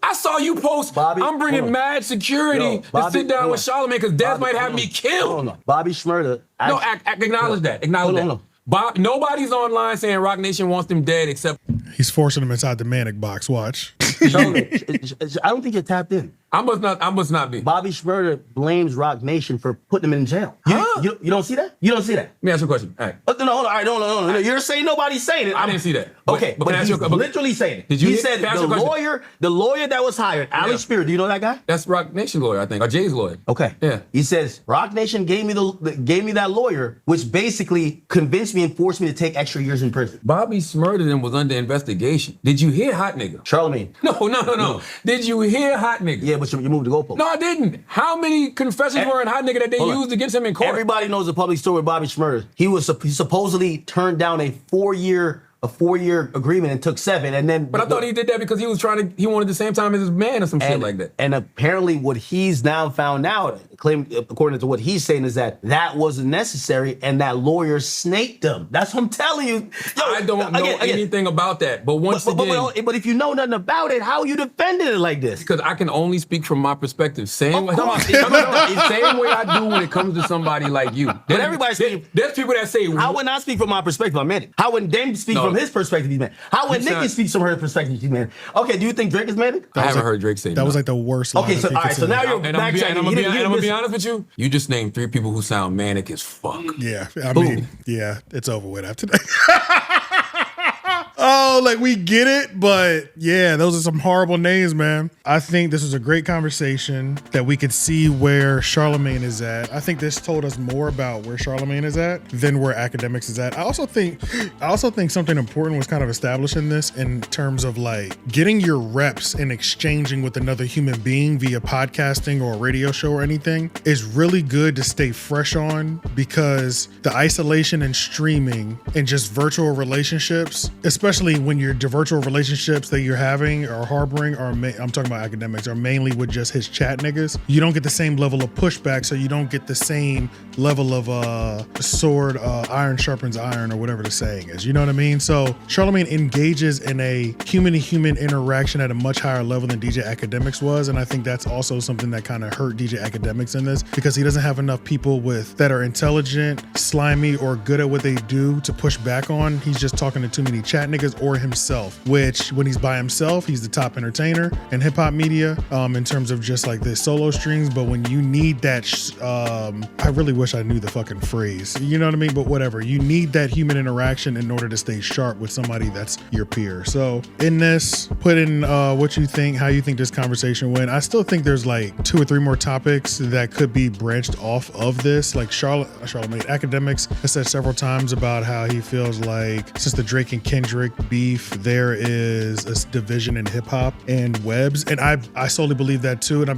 Speaker 3: I saw you post, Bobby, I'm bringing mad security to sit down with Charlamagne because Des might have me killed.
Speaker 2: No. Bobby Shmurda.
Speaker 3: Acknowledge that. Acknowledge that. Nobody's online saying Roc Nation wants them dead except
Speaker 1: he's forcing them inside the manic box. Watch.
Speaker 2: I don't think you're tapped in.
Speaker 3: I must not be.
Speaker 2: Bobby Shmurda blames Roc Nation for putting him in jail. You don't see that? You don't see that?
Speaker 3: Let me ask you a question. All right.
Speaker 2: No, hold on. All right, no. You're saying nobody's saying it.
Speaker 3: I didn't see that.
Speaker 2: Okay, but he's literally saying it.
Speaker 3: Did you?
Speaker 2: He said the lawyer that was hired, Alex Spear. Do you know that guy?
Speaker 3: That's Roc Nation lawyer, I think, or Jay's lawyer.
Speaker 2: Okay.
Speaker 3: Yeah.
Speaker 2: He says Roc Nation gave me that lawyer, which basically convinced me and forced me to take extra years in prison.
Speaker 3: Bobby Shmurda then was under investigation. Did you hear Hot Nigga?
Speaker 2: Charlamagne.
Speaker 3: No. Did you hear Hot Nigga?
Speaker 2: Yeah, but you moved the goalpost.
Speaker 3: No, I didn't. How many confessions were in Hot Nigga that they used against him in court?
Speaker 2: Everybody knows the public story with Bobby Shmurda. He supposedly turned down a four-year agreement and took 7, and then.
Speaker 3: But I thought he did that because he wanted the same time as his man or some shit like that.
Speaker 2: And apparently, what he's now found out, according to what he's saying, is that wasn't necessary, and that lawyer snaked him. That's what I'm telling you. Yo,
Speaker 3: I don't know anything about that. But
Speaker 2: but if you know nothing about it, how are you defending it like this?
Speaker 3: Because I can only speak from my perspective. Same way I do when it comes to somebody like you.
Speaker 2: But everybody's speaking.
Speaker 3: There's people that say,
Speaker 2: how would I speak from my perspective? I'm manic. How would Dame speak from his perspective? He's manic. How would Nikki speak from her perspective? She's manic. Okay, do you think Drake is manic?
Speaker 3: I haven't heard Drake say
Speaker 1: that. Was like the worst.
Speaker 2: Okay, so all right, so now you're backtracking.
Speaker 3: I'm gonna be honest with you. You just named 3 people who sound manic as fuck.
Speaker 1: Yeah, I mean, it's over with after that. Oh, like we get it, but yeah, those are some horrible names, man. I think this was a great conversation that we could see where Charlamagne is at. I think this told us more about where Charlamagne is at than where Akademiks is at. I also think something important was kind of established in this in terms of like getting your reps and exchanging with another human being via podcasting or a radio show or anything is really good to stay fresh on, because the isolation and streaming and just virtual relationships, especially when your virtual relationships that you're having or harboring I'm talking about Akademiks, are mainly with just his chat niggas. You don't get the same level of pushback, so you don't get the same level of iron sharpens iron, or whatever the saying is. You know what I mean? So Charlamagne engages in a human-to-human interaction at a much higher level than DJ Akademiks was, and I think that's also something that kind of hurt DJ Akademiks in this, because he doesn't have enough people that are intelligent, slimy, or good at what they do to push back on. He's just talking to too many chat niggas or himself, which when he's by himself, he's the top entertainer in hip hop media in terms of just like the solo streams. But when you need that, I really wish I knew the fucking phrase, you know what I mean? But whatever, you need that human interaction in order to stay sharp with somebody that's your peer. So in this, put in what you think, how you think this conversation went. I still think there's like 2 or 3 more topics that could be branched off of this. Like Charlamagne Akademiks has said several times about how he feels like since the Drake and Kendrick Kendrick beef, there is a division in hip hop and webs, and I solely believe that too. And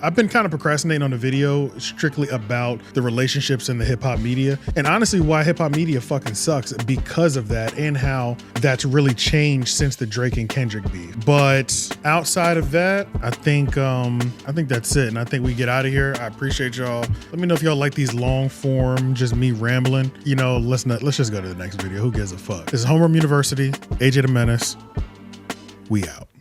Speaker 1: I've been kind of procrastinating on a video strictly about the relationships in the hip hop media, and honestly why hip hop media fucking sucks because of that, and how that's really changed since the Drake and Kendrick beef. But outside of that, I think that's it, and I think we get out of here. I appreciate y'all. Let me know if y'all like these long form, just me rambling. You know, let's just go to the next video. Who gives a fuck? This is Homeroom University, AJ the Menace. We out.